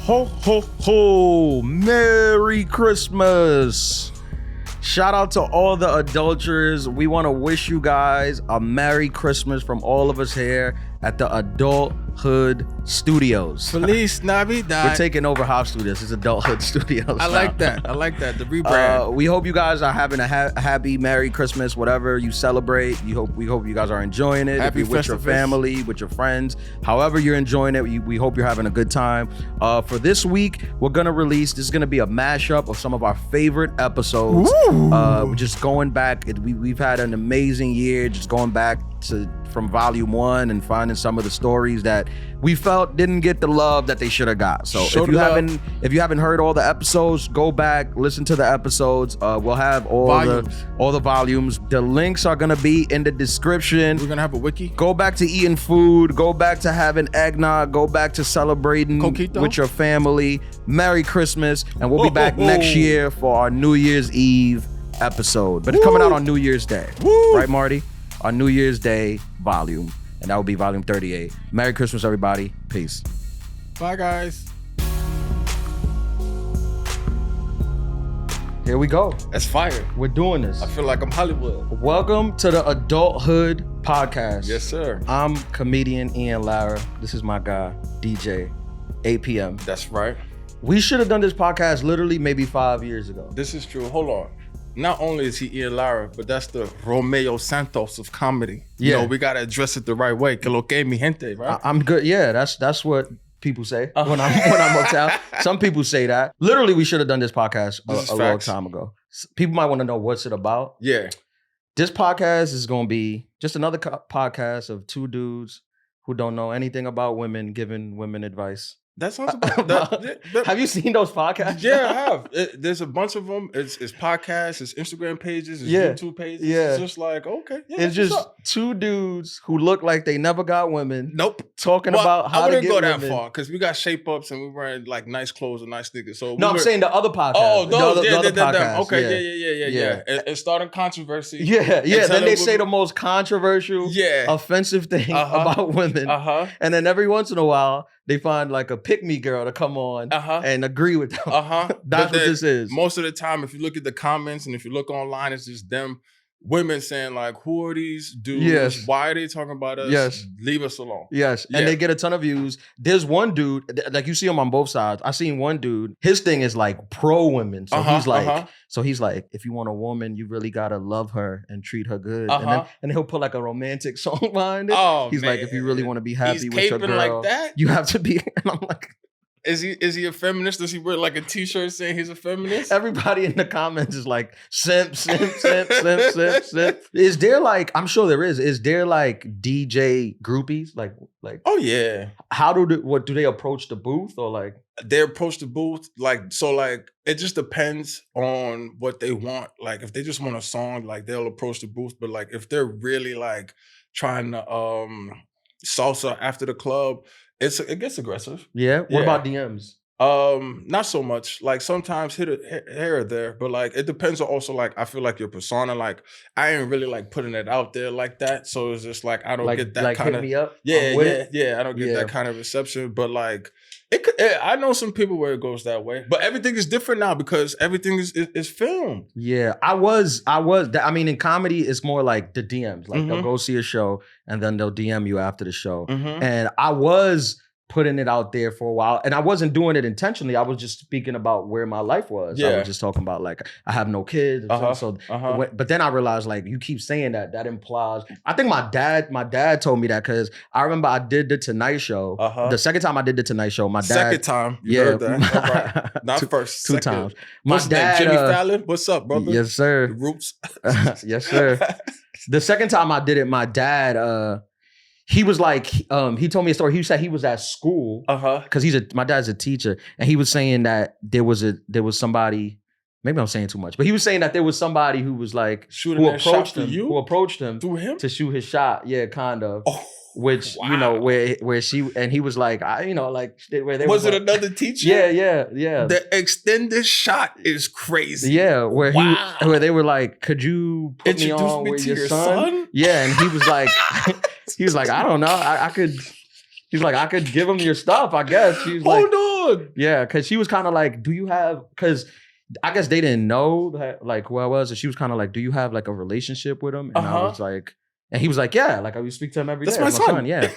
Ho, ho, ho. Merry Christmas. Shout out to all the adulterers. We want to wish you guys a Merry Christmas from all of us here at the Adulthood Studios. Feliz Navidad. We're taking over House Studios. It's Adulthood Studios. I like that. The rebrand. We hope you guys are having a happy Merry Christmas, whatever you celebrate. We hope you guys are enjoying it. Happy if you're with your family, with your friends, however you're enjoying it, we hope you're having a good time. For this week, we're gonna release. This is gonna be a mashup of some of our favorite episodes. We're just going back. We've had an amazing year. Just going back from volume 1 and finding some of the stories that we felt didn't get the love that they should have got. So if you haven't heard all the episodes, go back, listen to the episodes. We'll have all the volumes. The links are gonna be in the description. We're gonna have a wiki. Go back to eating food, go back to having eggnog, go back to celebrating Coquito with your family. Merry Christmas, and we'll be back next year for our New Year's Eve episode. But it's coming out on New Year's Day. Right, Marty? Our New Year's Day volume, and that will be volume 38. Merry Christmas, everybody. Peace. Bye, guys. Here we go. That's fire. We're doing this. I feel like I'm Hollywood. Welcome to the Adulthood Podcast. Yes, sir. I'm comedian Ian Lara. This is my guy, DJ, 8 p.m. That's right. We should have done this podcast literally maybe 5 years ago. This is true. Hold on. Not only is he Ian Lara, but that's the Romeo Santos of comedy. Yeah. You know, we gotta address it the right way. Que lo que mi gente, right? I'm good. Yeah, that's what people say when I'm uptown. Some people say that. Literally, we should have done this podcast a long time ago. People might want to know what's it about. Yeah. This podcast is going to be just another podcast of two dudes who don't know anything about women giving women advice. That sounds about that. Have you seen those podcasts? Yeah, I have. There's a bunch of them. It's podcasts, it's Instagram pages, it's YouTube pages. Yeah. It's just like, okay. Yeah, it's just two dudes who look like they never got women. Nope. Talking about how to get women. I wouldn't go that far because we got shape ups and we wearing like nice clothes and nice sneakers. So I'm saying the other podcast. Oh, those, the other podcast. Okay, yeah. It's starting controversy. Yeah. Then they say the most controversial, offensive thing about women. And then every once in a while, they find like a pick-me girl to come on and agree with them. That's what this is. Most of the time, if you look at the comments and if you look online, it's just them women saying like, who are these dudes? Yes. Why are they talking about us? Yes. Leave us alone. Yes. And they get a ton of views. There's one dude, like you see him on both sides. I seen one dude, his thing is like pro women. So he's like, if you want a woman, you really gotta love her and treat her good. And he'll put like a romantic song behind it. He's like, if you really want to be happy with your girl, like that? You have to be. And I'm like, Is he a feminist? Does he wear like a t-shirt saying he's a feminist? Everybody in the comments is like, simp. Is there like, I'm sure there is there like DJ groupies? Like oh yeah. How do they approach the booth or like? They approach the booth like it just depends on what they want. Like if they just want a song, like they'll approach the booth. But like if they're really like trying to salsa after the club, it gets aggressive. Yeah. What about DMs? Not so much. Like sometimes here or there, but like it depends on also like I feel like your persona. Like I ain't really like putting it out there like that. So it's just like I don't get that kind of. Hit me up. Yeah. I don't get that kind of reception. But like I know some people where it goes that way. But everything is different now because everything is filmed. Yeah, I mean, in comedy, it's more like the DMs. Like they'll go see a show and then they'll DM you after the show. And I was putting it out there for a while. And I wasn't doing it intentionally. I was just speaking about where my life was. I was just talking about like, I have no kids. But then I realized like, you keep saying that implies, I think my dad told me that because I remember I did the Tonight Show. The second time I did the Tonight Show, my dad. Second time? You heard that? All right. Not first. Two times. My dad, Jimmy Fallon, what's up, brother? Yes, sir. The Roots. Yes, sir. The second time I did it, my dad, he was like, he told me a story. He said he was at school because my dad's a teacher, and he was saying that there was somebody. Maybe I'm saying too much, but he was saying that there was somebody who was like who approached him through him to shoot his shot. Yeah, kind of. Oh, which wow. You know where she and he was like, where they was it like, another teacher? Yeah. The extended shot is crazy. Yeah, where they were like, could you put me on with your son? Yeah, and he was like. He was like, I don't know. I could. He's like, I could give him your stuff, I guess. She's like, hold on. yeah, because she was kind of like, do you have, because I guess they didn't know that, like, who I was. And she was kind of like, do you have like a relationship with him? And I was like, and he was like, yeah, like I would speak to him every day. That's my son. Yeah.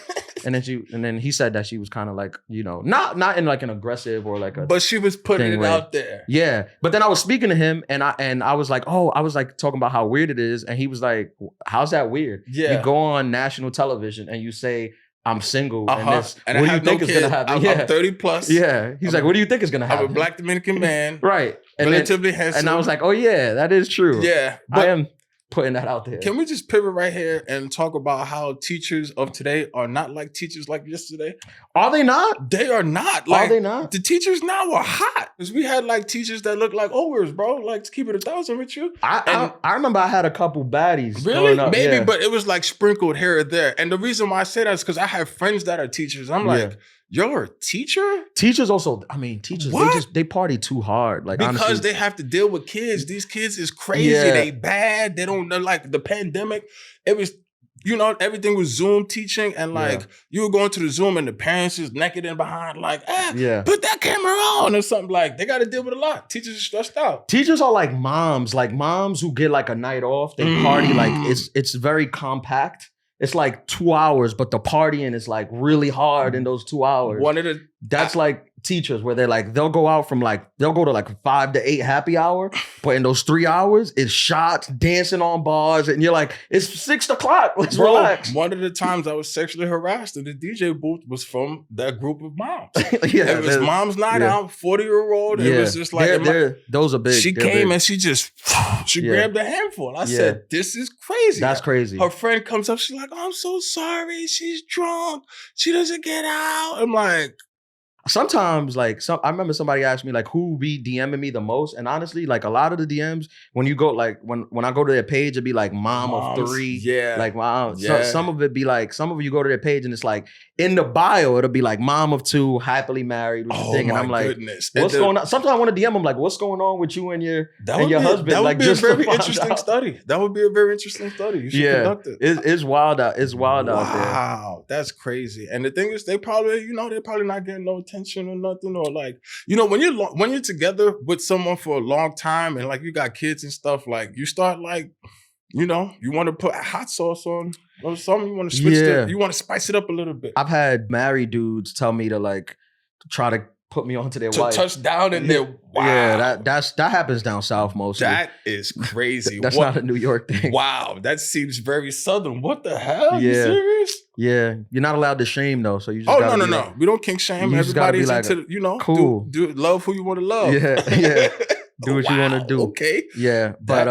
And then he said that she was kind of like, you know, not in like an aggressive or like a, but she was putting it out there. Yeah. But then I was speaking to him and I was like, oh, I was like talking about how weird it is. And he was like, how's that weird? Yeah. You go on national television and you say, I'm single. And what do you think is gonna happen? I'm 30 plus. Yeah. He's like, what do you think is gonna happen? I'm a Black Dominican man. Right. And relatively handsome. And I was like, oh yeah, that is true. Yeah. I am putting that out there. Can we just pivot right here and talk about how teachers of today are not like teachers like yesterday? Are they not? They are not. Like, are they not? The teachers now are hot. Because we had like teachers that look like ogres, bro. Like, to keep it 1,000 with you. I remember I had a couple baddies. Really? Up, maybe, but it was like sprinkled here or there. And the reason why I say that is because I have friends that are teachers. I'm like, you're a teacher? Teachers also, I mean, teachers, they party too hard. Like, because honestly, they have to deal with kids. These kids is crazy. They bad. They don't know, like the pandemic. It was, you know, everything was Zoom teaching. And like, you were going to the Zoom and the parents is naked in behind, like, put that camera on or something. Like, they got to deal with a lot. Teachers are stressed out. Teachers are like moms who get like a night off. They party, like, it's very compact. It's like 2 hours, but the partying is like really hard in those 2 hours. That's like teachers where they're like, they'll go out from like, they'll go to like 5 to 8 happy hour, but in those 3 hours, it's shots, dancing on bars, and you're like, it's 6 o'clock, let's relax. One of the times I was sexually harassed in the DJ booth was from that group of moms. It was mom's night out, 40-year-old. It was just like, those are big. She came and she just, grabbed a handful. I said, this is crazy. That's crazy. Her friend comes up, she's like, oh, I'm so sorry. She's drunk. She doesn't get out. I'm like, sometimes, like, I remember somebody asked me, like, who be DMing me the most? And honestly, like, a lot of the DMs, when you go, like, when I go to their page, it'd be like mom of 3. Yeah. Like, mom. Yeah. Some of it be like, some of you go to their page and it's like, in the bio, it'll be like mom of 2, happily married. And I'm like, goodness. What's going on? Sometimes I want to DM them, like, what's going on with you and your husband? That would like, be a very interesting study. That would be a very interesting study. You should conduct it. It's wild out. It's wild out there. Wow. That's crazy. And the thing is, they're probably not getting no attention or nothing. Or like, you know, when you're together with someone for a long time and like you got kids and stuff, like you start like, you know, you want to put hot sauce on or something. You want to switch you want to spice it up a little bit. I've had married dudes tell me to like try to put me onto their wife. Touch down in there. Wow. Yeah, that happens down south mostly. That is crazy. That's not a New York thing. Wow, that seems very southern. What the hell? Are you serious? Yeah, you're not allowed to shame though, so you just no. Like, we don't kink shame. Everybody's like, into, you know, cool. Do love who you want to love. Yeah. Do what you want to do. Okay. Yeah, but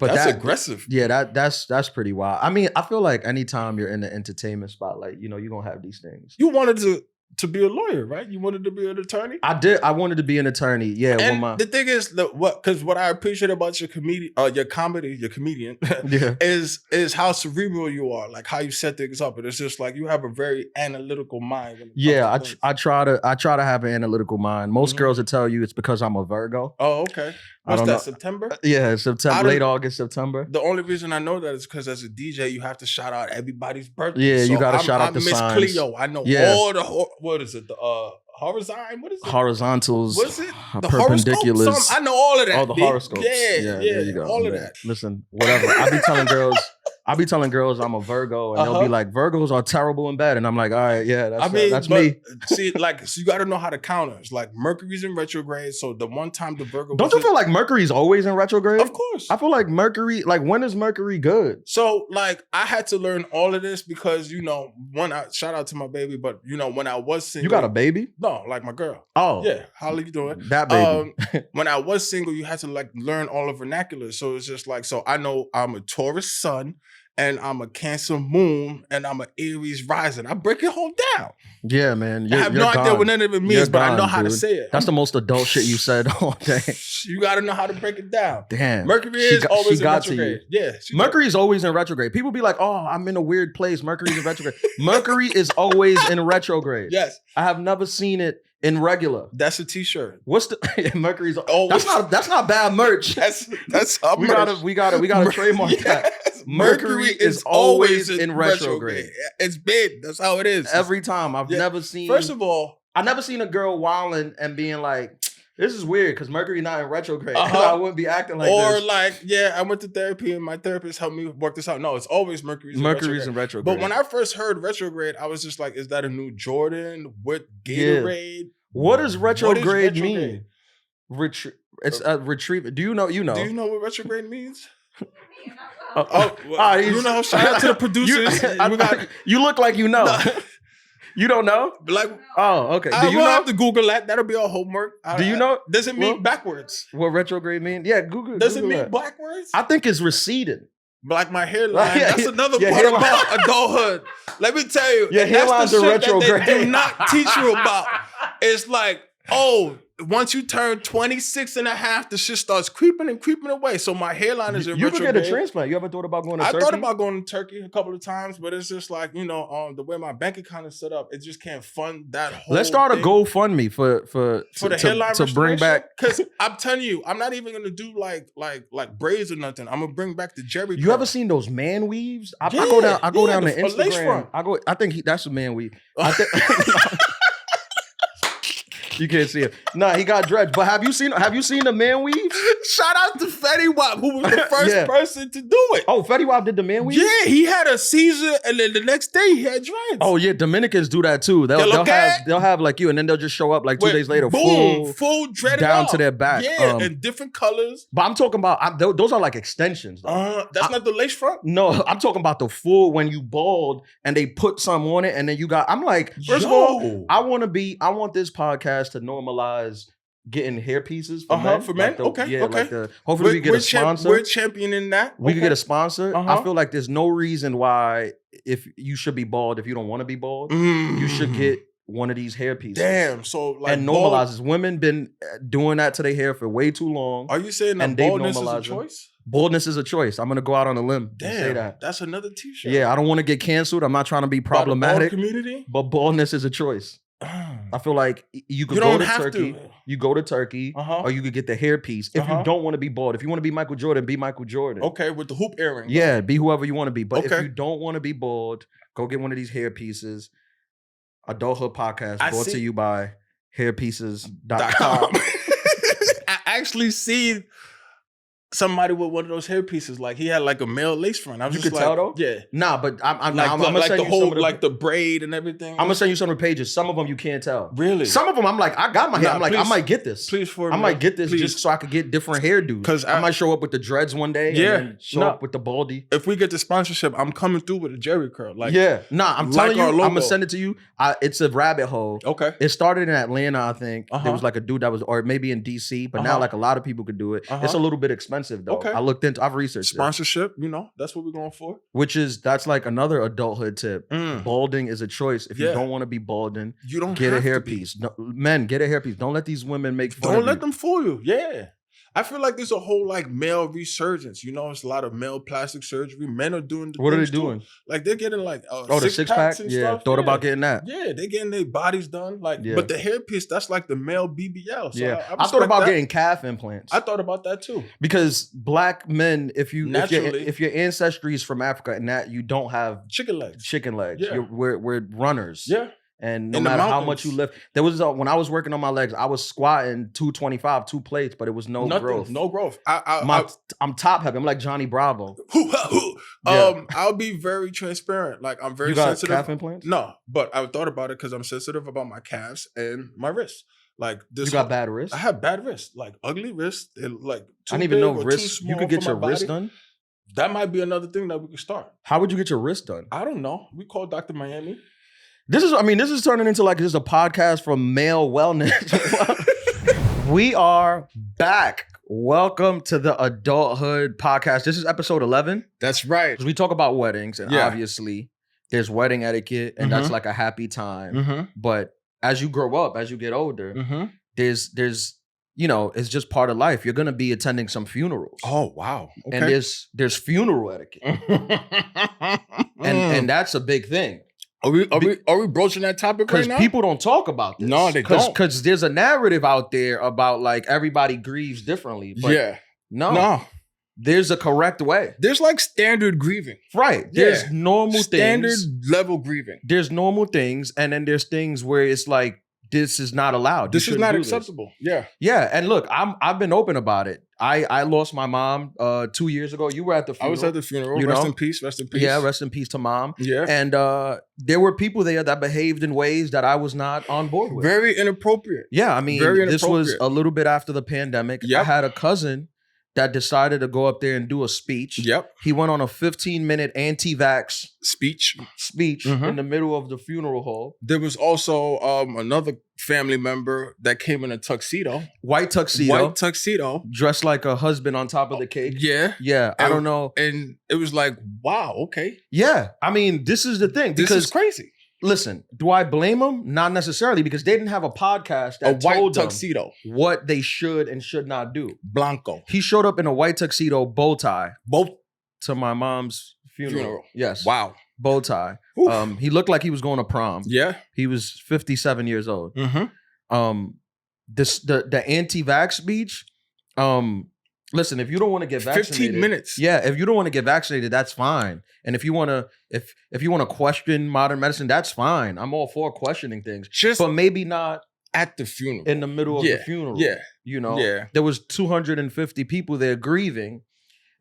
that's aggressive. Yeah, that's pretty wild. I mean, I feel like anytime you're in the entertainment spotlight, you know, you're gonna have these things. You wanted to be a lawyer, right? You wanted to be an attorney? I did. I wanted to be an attorney. Yeah. And the thing is, what I appreciate about your comedian, is how cerebral you are, like how you set things up. And it's just like you have a very analytical mind. Yeah, I try to have an analytical mind. Most girls will tell you it's because I'm a Virgo. Oh, okay. What's that, September? Yeah, September, late August, September. The only reason I know that is because as a DJ, you have to shout out everybody's birthday. Yeah, so you got to shout out the signs. I'm Miss Cleo. I know all the, what is it? The horizon? What is it? Horizontals. What's it? The perpendiculars. I know all of that. All the horoscopes. Yeah, there you go. All of that. Listen, whatever. I be telling girls I'm a Virgo, and they'll be like, Virgos are terrible in bed. And I'm like, all right, yeah, that's me. See, like, so you got to know how to counter. It's like Mercury's in retrograde. So the one time the Virgo... Don't you feel like Mercury's always in retrograde? Of course. I feel like Mercury, like, when is Mercury good? So, like, I had to learn all of this because, you know, shout out to my baby, but, you know, when I was single... You got a baby? No, like my girl. Oh. Yeah. How you doing? That baby. When I was single, you had to, like, learn all of vernacular. So it's just like, so I know I'm a Taurus sun, and I'm a Cancer moon, and I'm an Aries rising. I break it whole down. Yeah, man. I have no idea what none of it means, but I know how to say it. That's the most adult shit you said all day. You got to know how to break it down. Damn. Mercury is always in retrograde. Yeah. Mercury's always in retrograde. People be like, oh, I'm in a weird place. Mercury's in retrograde. Mercury is always in retrograde. Yes. I have never seen it in regular. That's a t-shirt. What's the Mercury's? Oh, that's not bad merch. That's our we gotta trademark that. Mercury is always in retrograde. It's been. That's how it is. Every time. I've never seen. First of all, I've never seen a girl wilding and being like, this is weird because Mercury not in retrograde. I wouldn't be acting like this. Or like, I went to therapy and my therapist helped me work this out. No, it's always Mercury's in retrograde. But when I first heard retrograde, I was just like, is that a new Jordan with Gatorade? Yeah. What does retrograde mean? It's a retrieve. Do you know? Do you know what retrograde means? You know, shout out to the producers. You look like you know. You don't know? Like, okay. Do you know? have to Google that. That'll be our homework. Do you know? Does it mean backwards? What retrograde mean? Yeah, Google. Does it mean that. Backwards? I think it's receding. Like my hairline. That's another part about adulthood. Let me tell you. Your hairlines are retrograde. That they do not teach you about. It's like, once you turn 26 and a half, the shit starts creeping away. So my hairline is in retrograde. You could get a transplant. You ever thought about going to Turkey? I thought about going to Turkey a couple of times, but it's just like, the way my bank account is set up, it just can't fund that whole Let's start thing. a GoFundMe for the hairline to bring back. Because I'm telling you, I'm not even gonna do like braids or nothing. I'm gonna bring back the Jerry. You ever seen those man weaves? I go down to Instagram. I think that's a man weave. You can't see it. Nah, he got dreads. But have you seen the man weave? Shout out to Fetty Wap, who was the first person to do it. Oh, Fetty Wap did the man weave? Yeah, he had a seizure and then the next day he had dreads. Oh yeah, Dominicans do that too. They'll have like you, and then they'll just show up like 2 days later, full dreaded down to their back. Yeah, in different colors. But I'm talking about those are like extensions. That's not the lace front? No, I'm talking about the full when you bald and they put some on it and then you got. I'm like, first of all, I want this podcast to normalize getting hair pieces for men. For men? Okay. Like hopefully we get a sponsor. We're championing that. We could get a sponsor. I feel like there's no reason why if you should be bald if you don't want to be bald. You should get one of these hair pieces. Damn. So like and normalizes. Women been doing that to their hair for way too long. Are you saying that baldness is a choice? Baldness is a choice. I'm gonna go out on a limb and say that. That's another t-shirt. Yeah, I don't want to get canceled. I'm not trying to be problematic. By the bald community? But baldness is a choice. I feel like you could go to Turkey. You go to Turkey, or you could get the hair piece. If you don't want to be bald, if you want to be Michael Jordan, be Michael Jordan. Okay, with the hoop earring. Yeah, be whoever you want to be. But if you don't want to be bald, go get one of these hair pieces. Adulthood podcast brought to you by hairpieces.com. I actually see somebody with one of those hair pieces, like he had like a male lace front. I was just like, tell though? Yeah. Nah, but I'm like, I'm gonna like send the you whole, some of the, like the braid and everything. I'm gonna send you some of the pages. Some of them you can't tell. Really? Some of them I'm like, I got my hair. I'm like, please, I might get this. Please for me. I might get this just so I could get different hairdos. Because I might show up with the dreads one day. Yeah. And then show up with the baldy. If we get the sponsorship, I'm coming through with a Jerry curl. Like, I'm telling you, I'm gonna send it to you. It's a rabbit hole. Okay. It started in Atlanta, I think. There was like a dude that was, or maybe in DC, but now like a lot of people could do it. It's a little bit expensive though. Okay. I've researched it. Sponsorship, that's what we're going for. That's like another adulthood tip. Balding is a choice. If you don't want to be balding, you don't get a hairpiece. No, men, get a hairpiece. Don't let these women make fun of you. Don't let them fool you. Yeah. I feel like there's a whole like male resurgence. It's a lot of male plastic surgery. Men are doing what are they doing? Too. Like they're getting like the six pack and stuff. Thought about getting that. Yeah, they're getting their bodies done. Like, but the hairpiece, that's like the male BBL. So I thought about getting calf implants. I thought about that too. Because black men, if your ancestry is from Africa and that you don't have chicken legs. Yeah. We're runners. Yeah. And no matter how much you lift, there was when I was working on my legs, I was squatting 225, 2 plates, but it was no growth. No growth. I'm top heavy. I'm like Johnny Bravo. I'll be very transparent. Like I'm very sensitive. You got calf implants? No, but I thought about it because I'm sensitive about my calves and my wrists. Like this. You got bad wrists? I have bad wrists, like ugly wrists. Like I didn't even know wrists. You could get your wrist done. That might be another thing that we could start. How would you get your wrist done? I don't know. We call Dr. Miami. This is turning into like just a podcast from male wellness. We are back. Welcome to the Adulthood podcast. This is episode 11. That's right. Because we talk about weddings, and obviously there's wedding etiquette, and that's like a happy time. But as you grow up, as you get older, there's it's just part of life. You're gonna be attending some funerals. Oh wow! Okay. And there's funeral etiquette, and that's a big thing. Are we broaching that topic right now? Because people don't talk about this. No, they don't. Because there's a narrative out there about like everybody grieves differently. But no. There's a correct way. There's like standard grieving. Right. There's normal standard things. level grieving. There's normal things, and then there's things where it's like, this is not allowed. This is not acceptable. Yeah. Yeah. And look, I've been open about it. I lost my mom 2 years ago. You were at the funeral. I was at the funeral. You rest know? in peace. Rest in peace. Yeah, rest in peace to mom. Yeah. And there were people there that behaved in ways that I was not on board with. Very inappropriate. Yeah, I mean, this was a little bit after the pandemic. Yep. I had a cousin that decided to go up there and do a speech. Yep. He went on a 15-minute anti-vax speech in the middle of the funeral hall. There was also another family member that came in a tuxedo. White tuxedo. Dressed like a husband on top of the cake. Yeah. Yeah. I don't know. And it was like, wow, okay. Yeah. I mean, this is the thing. This is crazy. Listen, do I blame them? Not necessarily, because they didn't have a podcast that told them what they should and should not do. Blanco. He showed up in a white tuxedo, bow tie. To my mom's funeral. Yes. Wow. Bow tie. He looked like he was going to prom. Yeah. He was 57 years old. Mm-hmm. The anti-vax speech, listen, if you don't want to get vaccinated, 15 minutes. Yeah, if you don't want to get vaccinated, that's fine. And if you want to, if you want to question modern medicine, that's fine. I'm all for questioning things, but maybe not at the funeral, in the middle of the funeral. Yeah, you know, there was 250 people there grieving,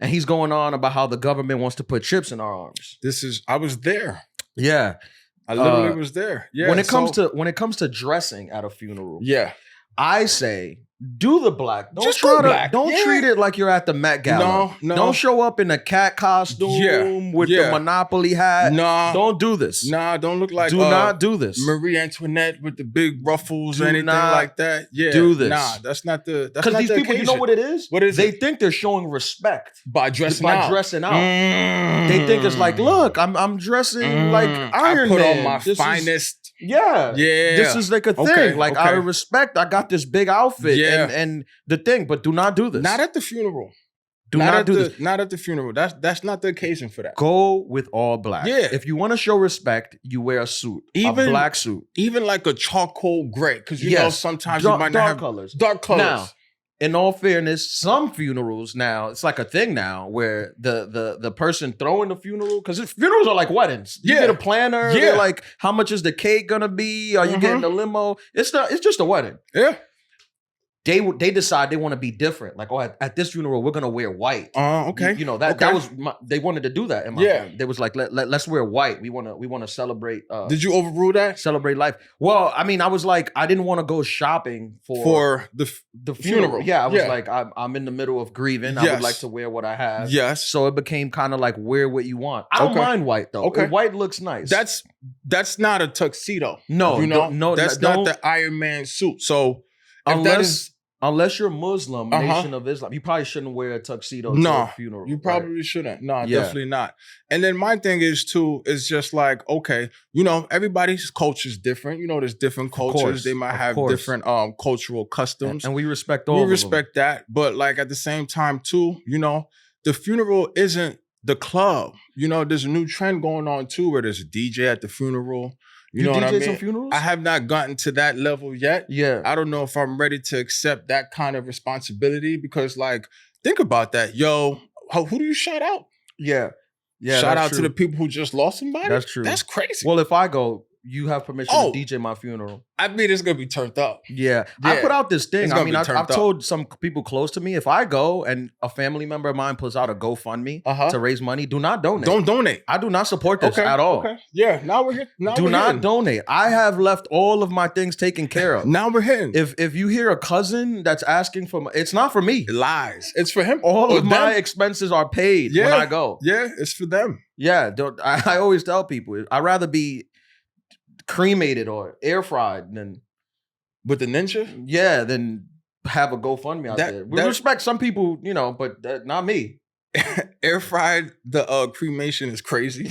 and he's going on about how the government wants to put chips in our arms. I was there. Yeah, I literally was there. Yeah. When it comes to dressing at a funeral, I say, do the black. Don't treat it like you're at the Met Gala. No. Don't show up in a cat costume with the Monopoly hat. No. Don't do this. Nah, don't look like do not do this. Marie Antoinette with the big ruffles or anything like that. Yeah. Do this. Nah, that's not the because these people, you know what it is? What is they think they're showing respect by dressing out. They think it's like, look, I'm dressing like Iron Man. I put on my finest. Yeah. This is like a thing. Out of respect, I got this big outfit and the thing, but do not do this. Not at the funeral. Not at the funeral. That's not the occasion for that. Go with all black. Yeah. If you want to show respect, you wear a suit. A black suit. Even like a charcoal gray. Because you know sometimes you might not have colors. Dark colors. Now, in all fairness, some funerals now, it's like a thing now where the person throwing the funeral, because funerals are like weddings. You get a planner. Yeah. They're like, how much is the cake gonna be? Are you getting a limo? It's just a wedding. Yeah. They decide they want to be different. Like, at this funeral, we're gonna wear white. Okay. You know, that was they wanted to do that in my family. They was like, let's wear white. We wanna celebrate. Did you overrule that? Celebrate life. Well, I mean, I was like, I didn't want to go shopping for the funeral. Yeah, I was like, I'm in the middle of grieving. I would like to wear what I have. Yes. So it became kind of like, wear what you want. I don't mind white though. Okay. White looks nice. That's not a tuxedo. No, you know, no, that's not the Iron Man suit. So unless you're Muslim, Nation of Islam, you probably shouldn't wear a tuxedo to a funeral. You probably shouldn't. No, definitely not. And then my thing is just like, okay, you know, everybody's culture is different. You know, there's different cultures. They might have different cultural customs. And we respect all of them. We respect that. But like at the same time too, you know, the funeral isn't the club. You know, there's a new trend going on too where there's a DJ at the funeral. You know what I mean? Some funerals? I have not gotten to that level yet. Yeah. I don't know if I'm ready to accept that kind of responsibility because, like, think about that. Yo, who do you shout out? Yeah. Shout out to the people who just lost somebody? That's true. That's crazy. Well, if I go, you have permission to DJ my funeral. I mean, it's going to be turned up. Yeah. I put out this thing. I mean, I've told some people close to me, if I go and a family member of mine puts out a GoFundMe to raise money, do not donate. Don't donate. I do not support this at all. Okay. Yeah. Now we're here. Do not donate. I have left all of my things taken care of. Now we're hitting. If you hear a cousin that's asking for it's not for me. Lies. It's for him. All of my expenses are paid when I go. Yeah. It's for them. Yeah. I always tell people, I'd rather be cremated or air fried than with the ninja. Yeah, than have a GoFundMe out there. We respect some people, you know, but not me. Air fried the cremation is crazy,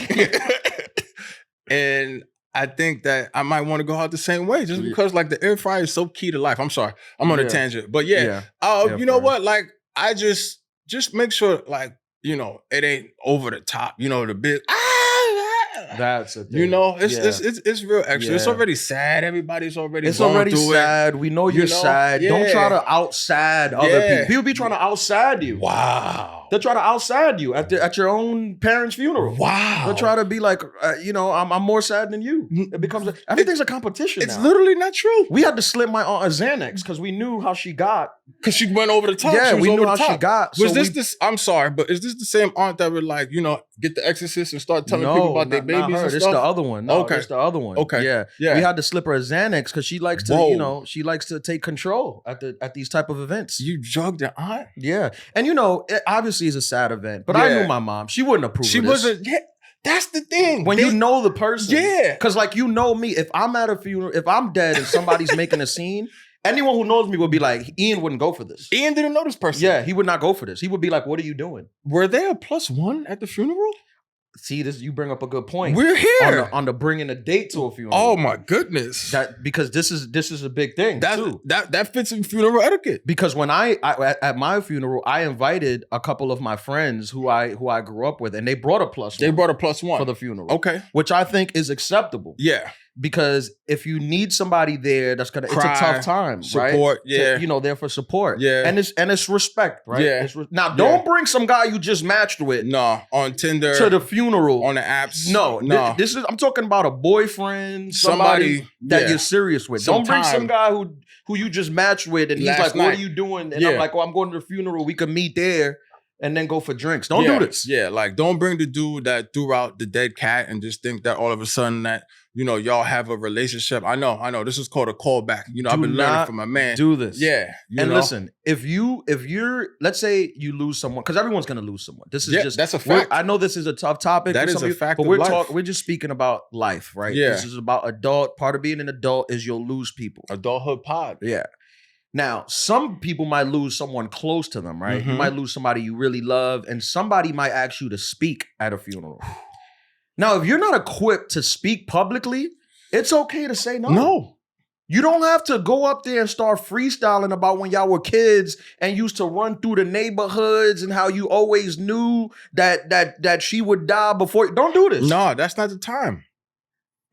and I think that I might want to go out the same way just because like the air fryer is so key to life. I'm sorry, I'm on a tangent, but you know what? Like I just make sure like you know it ain't over the top. You know the big. That's a thing. You know, it's real extra. It's Yeah. already sad. Everybody's already It's going already through sad. We know you're sad. Don't try to outside other people. People be trying to outside you. Wow. They'll try to outside you at your own parents' funeral. Wow. They'll try to be like, I'm more sad than you. It becomes everything's a competition. It's now. literally not true. We had to slip my aunt a Xanax because we knew how she got. Because she went over the top. Yeah, she was we over knew the how top. she got. Was so this? I'm sorry, but is this the same aunt that would like, get the Exorcist and start telling people about their babies not her. and It's stuff? the other one. No, Okay. it's the other one. Okay. Yeah. We had to slip her a Xanax because she likes to, Whoa. she likes to take control at these type of events. You drugged your aunt? Yeah. And it obviously is a sad event, but I knew my mom. She wouldn't approve She of this. wasn't. Yeah, that's the thing. When you know the person. Yeah. Because like me, if I'm at a funeral, if I'm dead and somebody's making a scene, anyone who knows me would be like, Ian wouldn't go for this. Ian didn't know this person. Yeah, he would not go for this. He would be like, what are you doing? Were there a +1 at the funeral? See, you bring up a good point. We're here on the bringing a date to a funeral. Oh my goodness! Because this is a big thing too. That fits in funeral etiquette. Because when I at my funeral, I invited a couple of my friends who I grew up with, and they brought a +1. They brought a +1 for the funeral. Okay, which I think is acceptable. Yeah. Because if you need somebody there, it's a tough time, support, right? Yeah, there for support, yeah, and it's respect, right? Yeah. Now, don't bring some guy you just matched with, on Tinder to the funeral on the apps. No. This is I'm talking about a boyfriend, somebody that you're serious with. Don't bring some guy who you just matched with, and he's like, "What are you doing?" And I'm like, "Oh, I'm going to the funeral. We can meet there." And then go for drinks. Don't do this. Yeah, like don't bring the dude that threw out the dead cat and just think that all of a sudden that, y'all have a relationship. I know. This is called a callback. I've been learning from my man. Do this. Yeah. Listen, if you're, let's say you lose someone, because everyone's gonna lose someone. This is that's a fact. I know this is a tough topic. That is a fact. But we're just speaking about life, right? Yeah. This is about part of being an adult is you'll lose people. Adulthood pod. Yeah. Now, some people might lose someone close to them, right? You might lose somebody you really love, and somebody might ask you to speak at a funeral. Now, if you're not equipped to speak publicly, it's okay to say no. No. You don't have to go up there and start freestyling about when y'all were kids and used to run through the neighborhoods and how you always knew that she would die before. Don't do this. No, that's not the time.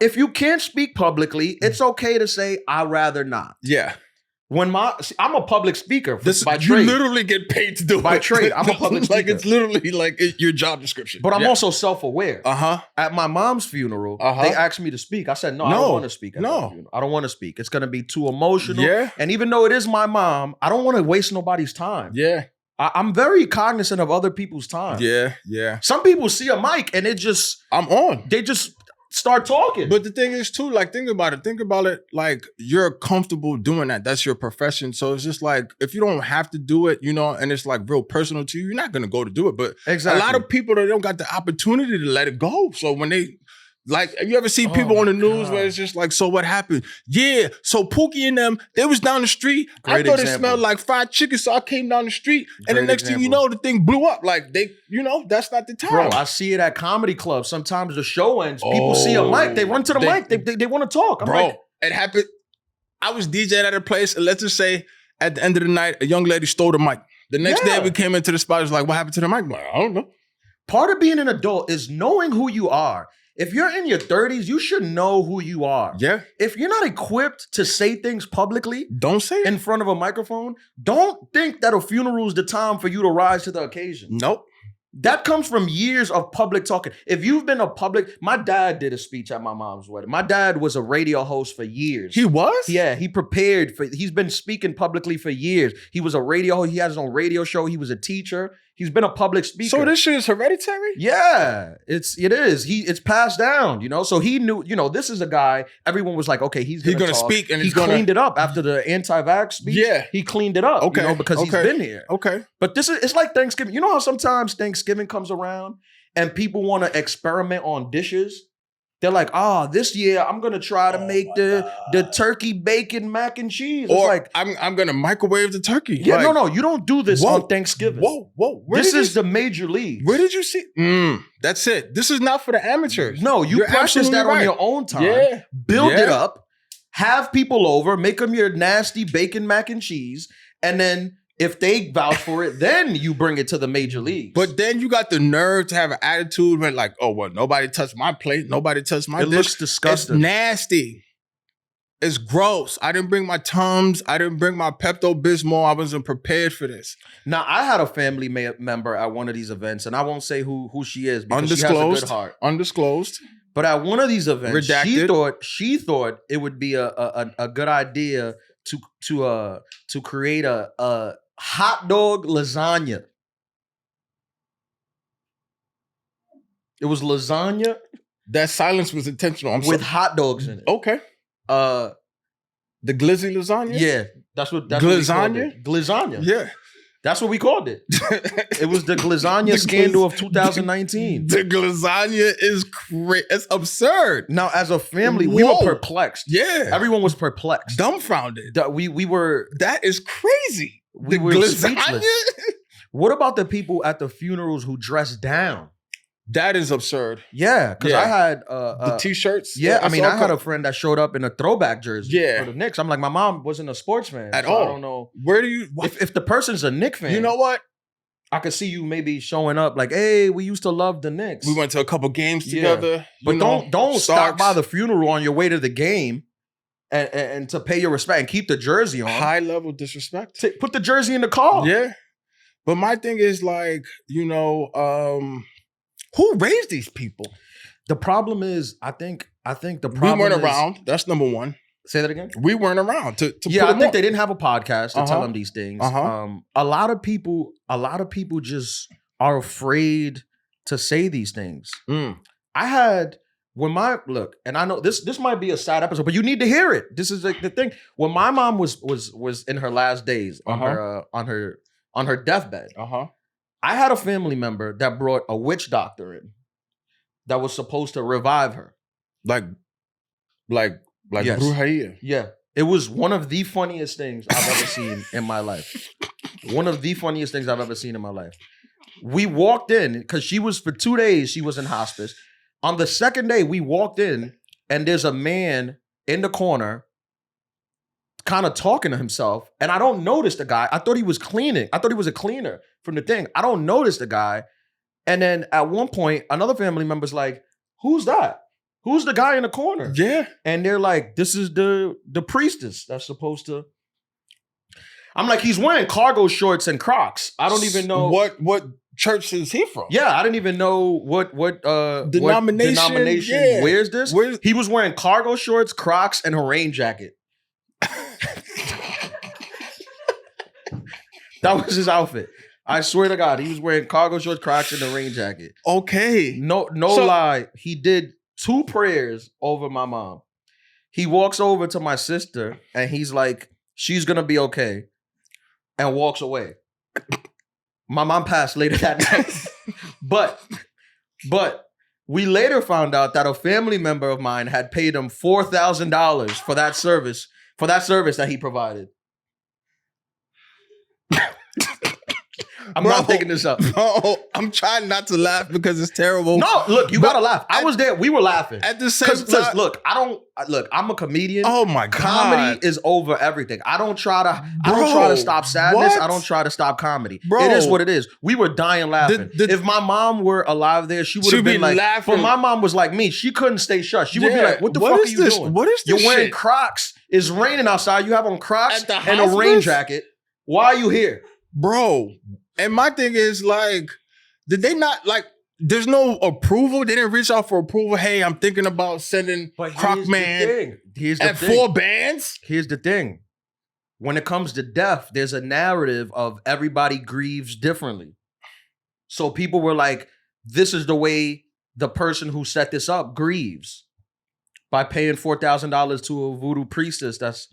If you can't speak publicly, it's okay to say, I'd rather not. Yeah. I'm a public speaker by trade. You literally get paid to do it. By trade. I'm a public speaker. Like it's literally like your job description. But I'm also self-aware. Uh-huh. At my mom's funeral, they asked me to speak. I said, no, I don't want to speak. I don't want to speak. It's going to be too emotional. Yeah. And even though it is my mom, I don't want to waste nobody's time. Yeah. I'm very cognizant of other people's time. Yeah. Yeah. Some people see a mic and I'm on. They just start talking. But the thing is too, like, think about it. Like, you're comfortable doing that. That's your profession. So it's just like, if you don't have to do it, and it's like real personal to you, you're not going to go to do it. But a lot of people that don't got the opportunity to let it go. So when they, like, have you ever seen people on the news where it's just like, so what happened? Yeah, so Pookie and them, they was down the street. I thought it smelled like fried chicken, so I came down the street. And the next thing you know, the thing blew up. Like, that's not the time. Bro, I see it at comedy clubs. Sometimes the show ends, people see a mic, they run to the mic, they want to talk. It happened. I was DJing at a place, and let's just say, at the end of the night, a young lady stole the mic. The next day we came into the spot, it was like, what happened to the mic? I'm like, I don't know. Part of being an adult is knowing who you are. If you're in your 30s, you should know who you are. Yeah. If you're not equipped to say things publicly, don't say it in front of a microphone. Don't think that a funeral is the time for you to rise to the occasion. Nope. That comes from years of public talking. If you've been my dad did a speech at my mom's wedding. My dad was a radio host for years. He was? Yeah, he's been speaking publicly for years. He was a radio host. He has his own radio show. He was a teacher. He's been a public speaker. So this shit is hereditary? Yeah, it is. It's passed down, So he knew, this is a guy, everyone was like, okay, he's gonna speak, and he cleaned it up after the anti-vax speech. Yeah. He cleaned it up, because he's been here. Okay. But it's like Thanksgiving. You know how sometimes Thanksgiving comes around and people want to experiment on dishes? They're like, this year I'm gonna try to make the turkey bacon mac and cheese. It's like I'm gonna microwave the turkey. Yeah, no, you don't do this on Thanksgiving. Whoa. This is the major league. Where did you see? That's it. This is not for the amateurs. No, you practice that on your own time. Yeah. Build it up. Have people over. Make them your nasty bacon mac and cheese, and then If they vouch for it, then you bring it to the major leagues. But then you got the nerve to have an attitude when like, oh, well, nobody touched my plate. Nobody touched my dish. It looks disgusting. It's nasty. It's gross. I didn't bring my Tums. I didn't bring my Pepto-Bismol. I wasn't prepared for this. Now, I had a family member at one of these events, and I won't say who she is because she has a good heart. Undisclosed. But at one of these events, Redacted. she thought it would be a good idea to create a hot dog lasagna. It was lasagna. That silence was intentional. With hot dogs in it. Okay. The glizzy lasagna? Yeah. That's what we called it. Glizania? Yeah. That's what we called it. It was the glizania scandal of 2019. The lasagna is crazy. It's absurd. Now, as a family, we were perplexed. Yeah. Everyone was perplexed. Dumbfounded. We were... That is crazy. We were speechless. What about the people at the funerals who dressed down? That is absurd. Yeah, because I had... the T-shirts? Yeah, I had a friend that showed up in a throwback jersey for the Knicks. I'm like, my mom wasn't a sports fan. At all. I don't know. Where do you... If the person's a Knicks fan... You know what? I could see you maybe showing up like, hey, we used to love the Knicks. We went to a couple games together. But don't stop by the funeral on your way to the game and to pay your respect and keep the jersey on. High level disrespect. Put the jersey in the car. Yeah. But my thing is like, who raised these people? The problem is, I think the problem we weren't around. That's number one. Say that again. We weren't around to I think they didn't have a podcast to tell them these things. Uh-huh. A lot of people just are afraid to say these things. I had and I know this might be a sad episode, but you need to hear it. This is the thing. When my mom was in her last days on her deathbed. I had a family member that brought a witch doctor in that was supposed to revive her. Like yes. Brujeria. Yeah. It was one of the funniest things I've ever seen in my life. One of the funniest things I've ever seen in my life. We walked in, because for 2 days, she was in hospice. On the second day, we walked in, and there's a man in the corner kind of talking to himself, and I don't notice the guy. I thought he was cleaning. I thought he was a cleaner from the thing. I don't notice the guy. And then at one point, another family member's like, who's that? Who's the guy in the corner? Yeah. And they're like, this is the priestess that's supposed to... I'm like, he's wearing cargo shorts and Crocs. I don't even know... What church is he from? Yeah, I didn't even know what denomination wears this. He was wearing cargo shorts, Crocs, and a rain jacket. That was his outfit. I swear to God, he was wearing cargo shorts, Crocs, and a rain jacket. Okay. No lie. He did 2 prayers over my mom. He walks over to my sister and he's like, she's gonna be okay. And walks away. My mom passed later that night. But we later found out that a family member of mine had paid him $4,000 for that service that he provided. I'm not thinking this up. No, I'm trying not to laugh because it's terrible. No, look, you gotta laugh. I was there. We were laughing. At the same time. Look, I'm a comedian. Oh my God. Comedy is over everything. I don't try to stop sadness. What? I don't try to stop comedy. Bro. It is what it is. We were dying laughing. If my mom were alive there, she would have been like, laughing. But my mom was like me. She couldn't stay shut. She would be like, what the fuck are you doing? What is this? You're wearing shit? Crocs. It's raining outside. You have on Crocs At the and a rain hospice? jacket. Why are you here? Bro. And my thing is like, did they not like, there's no approval? They didn't reach out for approval. Hey, I'm thinking about sending Croc Man at 4 bands. Here's the thing. When it comes to death, there's a narrative of everybody grieves differently. So people were like, this is the way the person who set this up grieves. By paying $4,000 to a voodoo priestess that's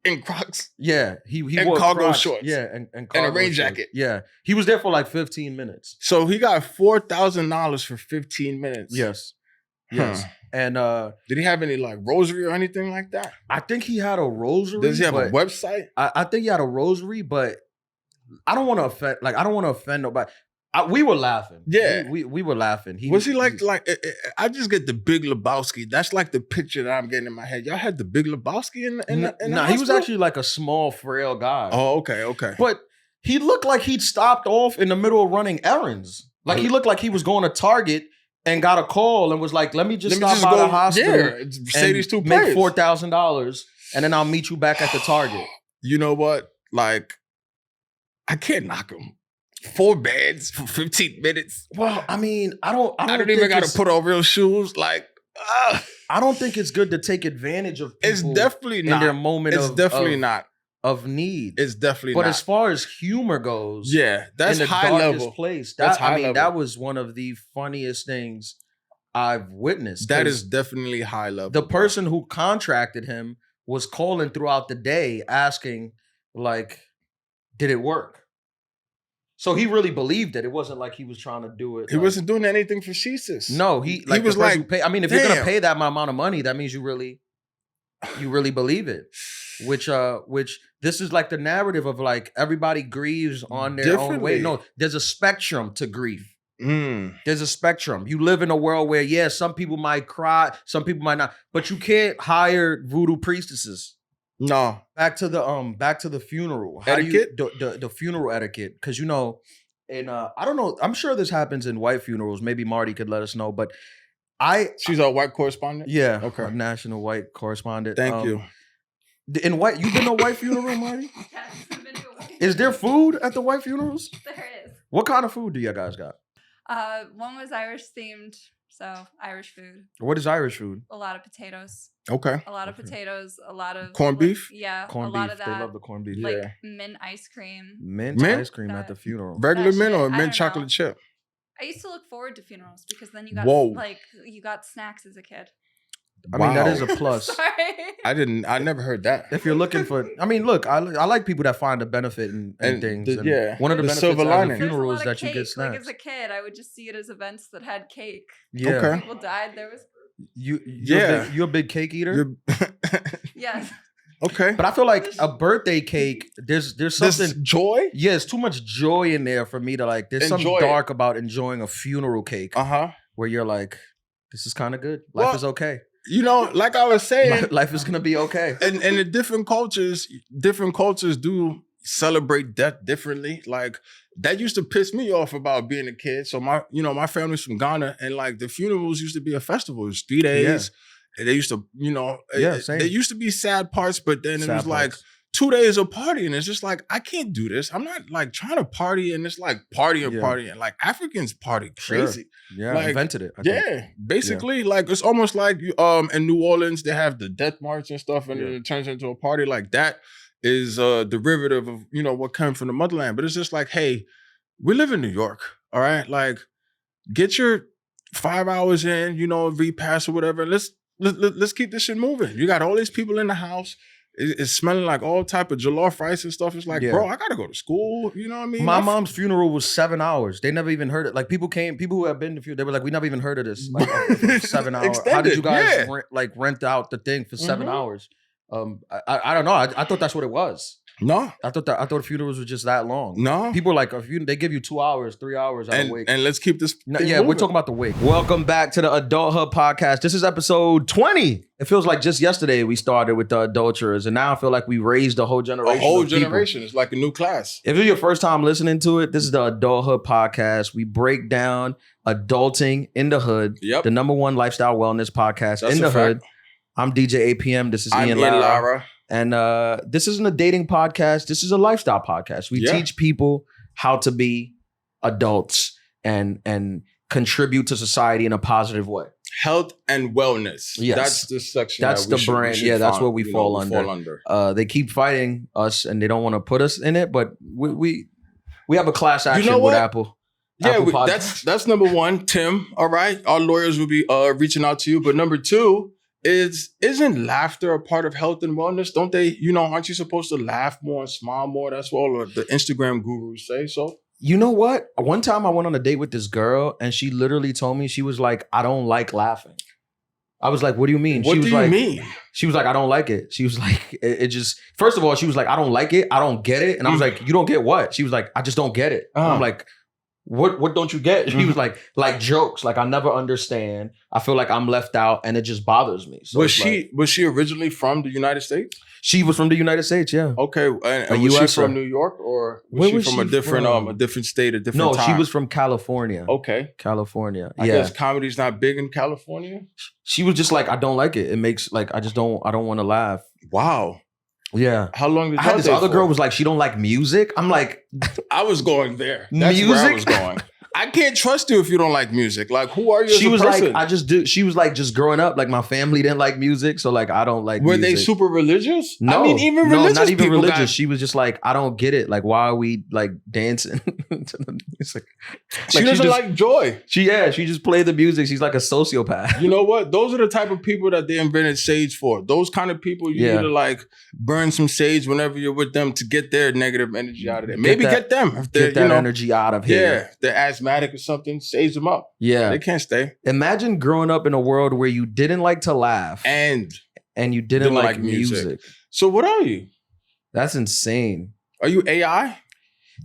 in Crocs. Yeah. He and wore cargo Crocs. shorts. Yeah, and a rain jacket. Yeah. He was there for like 15 minutes. So he got $4,000 for 15 minutes. Yes. Yes. And did he have any like rosary or anything like that? I think he had a rosary. Does he have a website? I think he had a rosary, but I don't want to offend nobody. We were laughing. Yeah. We were laughing. Was he like I just get the Big Lebowski. That's like the picture that I'm getting in my head. Y'all had the Big Lebowski in the he was actually like a small, frail guy. Oh, okay. But He looked like he'd stopped off in the middle of running errands. Like he looked like he was going to Target and got a call and was like, let me just stop by the hospital say these two make plays. $4,000 and then I'll meet you back at the Target. You know what? Like, I can't knock him. 4 beds for 15 minutes. Well, I mean, I don't even got to put on real shoes. Like, I don't think it's good to take advantage of people. It's definitely not. In their moment it's definitely not. Of need. It's definitely but not. As far as humor goes, yeah, that's in the high darkest level. Place. That's high level. That was one of the funniest things I've witnessed. That is definitely high level. The person who contracted him was calling throughout the day asking, like, did it work? So he really believed it. It wasn't like he was trying to do it. He wasn't doing anything for Jesus. No, he was like, I mean, if you're gonna pay that amount of money, that means you really believe it. Which this is like the narrative of like everybody grieves on their own way. No, there's a spectrum to grief. There's a spectrum. You live in a world where, some people might cry, some people might not, but you can't hire voodoo priestesses. No. Back to the funeral. Etiquette? The funeral etiquette. Because and I don't know, I'm sure this happens in white funerals. Maybe Marty could let us know, but she's a white correspondent? Yeah. Okay. A national white correspondent. Thank you. In white, you've been to a white funeral, Marty? Yes, I've been to a white Is there food at the white funerals? There is. What kind of food do you guys got? One was Irish themed, so Irish food. What is Irish food? A lot of potatoes. Okay. A lot of potatoes. A lot of corned beef. Yeah, corned a lot beef. Of that. They love the corned beef. Like mint ice cream. Mint ice cream at the funeral. Regular mint or I mint don't chocolate know. chip? I used to look forward to funerals because then you got you got snacks as a kid. I mean, that is a plus. Sorry. I never heard that. If you're looking for, I mean, look, I like people that find a benefit in things. One of the benefits silver of lining. the funeral is There's a lot that of you get cake. snacks. Like as a kid, I would just see it as events that had cake. Yeah. Okay. People died. There was. You're a big cake eater. Yes. Okay. But I feel like a birthday cake, there's something joy. Yeah, it's too much joy in there for me to like. There's something dark about enjoying a funeral cake. Where you're like, this is kind of good. Life is okay. You know, like I was saying, life is gonna be okay. And in different cultures do celebrate death differently. Like that used to piss me off about being a kid. So my family's from Ghana, and like the funerals used to be a festival. It was 3 days. And they used to, same. There used to be sad parts, but then it was like 2 days of partying. It's just like, I can't do this. I'm not like trying to party and it's like partying. Like Africans party crazy. Sure. Yeah, like, invented it. I think. Basically, like it's almost like in New Orleans, they have the death march and stuff, and then it turns into a party. Like that is a derivative of, what came from the motherland. But it's just like, hey, we live in New York, all right? Like, get your 5 hours in, repass or whatever. Let's keep this shit moving. You got all these people in the house. It's smelling like all type of jollof rice and stuff. It's like, bro, I gotta go to school. You know what I mean? My mom's funeral was 7 hours. They never even heard it. Like people who have been to funeral, they were like, we never even heard of this. Like 7 hours. Extended, how did you guys rent out the thing for 7 hours? I don't know. I thought that's what it was. No, I thought funerals were just that long. No, people are like they give you 2 hours, 3 hours out of wake. And let's keep this. We're talking about the wake. Welcome back to the Adulthood podcast. This is episode 20. It feels like just yesterday we started with the Adulterers, and now I feel like we raised a whole generation. A whole generation. It's like a new class. If it's your first time listening to it, this is the Adulthood podcast. We break down adulting in the hood. Yep. The number one lifestyle wellness podcast in the hood. I'm DJ APM. This is Ian Lara. And this isn't a dating podcast. This is a lifestyle podcast. We teach people how to be adults and contribute to society in a positive way. Health and wellness. Yes. That's the section. That's the brand. Yeah, that's what we fall under. They keep fighting us and they don't want to put us in it, but we have a class action with Apple. Yeah, that's number one, Tim. All right. Our lawyers will be reaching out to you. But number two, isn't laughter a part of health and wellness? Don't they, aren't you supposed to laugh more and smile more? That's what all of the Instagram gurus say. So, you know what? One time I went on a date with this girl and she literally told me, she was like, I don't like laughing. I was like, what do you mean? What do you mean? She was like, I don't like it. She was like, it just, first of all, she was like, I don't like it. I don't get it. And I was like, you don't get what? She was like, I just don't get it. I'm like, What don't you get? She was like jokes. Like, I never understand. I feel like I'm left out and it just bothers me. So was she originally from the United States? She was from the United States, yeah. Okay. And was she from New York or was she from a different state, a different time? No, she was from California. Okay. California. I guess comedy's not big in California. She was just like, I don't like it. It makes like I don't want to laugh. Wow. Yeah. How long did I had this other girl was like, she don't like music. I'm like, I was going there. That's music? Where I was going. I can't trust you if you don't like music. Like, who are you as a person? She was like, I just do. She was like, just growing up, like my family didn't like music, so like I don't like. Were music. They super religious? No, I mean, even religious. Not even religious. She was just like, I don't get it. Like, why are we like dancing? It's like she doesn't like joy. She just played the music. She's like a sociopath. You know what? Those are the type of people that they invented sage for. Those kind of people you need to like burn some sage whenever you're with them to get their negative energy out of there. Maybe get them if they're energy out of here. Yeah, they're asthmatic or something. Sage them up. Yeah. They can't stay. Imagine growing up in a world where you didn't like to laugh. And you didn't like music. So what are you? That's insane. Are you AI?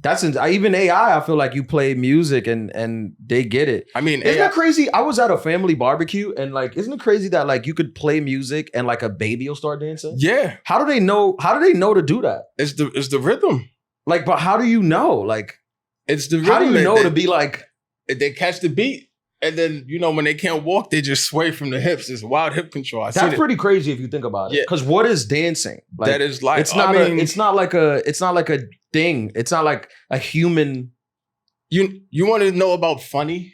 Even AI, I feel like you play music and they get it. I mean, isn't it crazy? I was at a family barbecue and like, isn't it crazy that like you could play music and like a baby will start dancing? Yeah. How do they know to do that? It's the rhythm. Like, but how do you know? Like, it's the rhythm. How do you know to be like, they catch the beat, and then when they can't walk, they just sway from the hips. It's wild hip control. That's pretty crazy if you think about it. Because what is dancing? Like, that is like it's not like a thing. It's not like a human. You want to know about funny?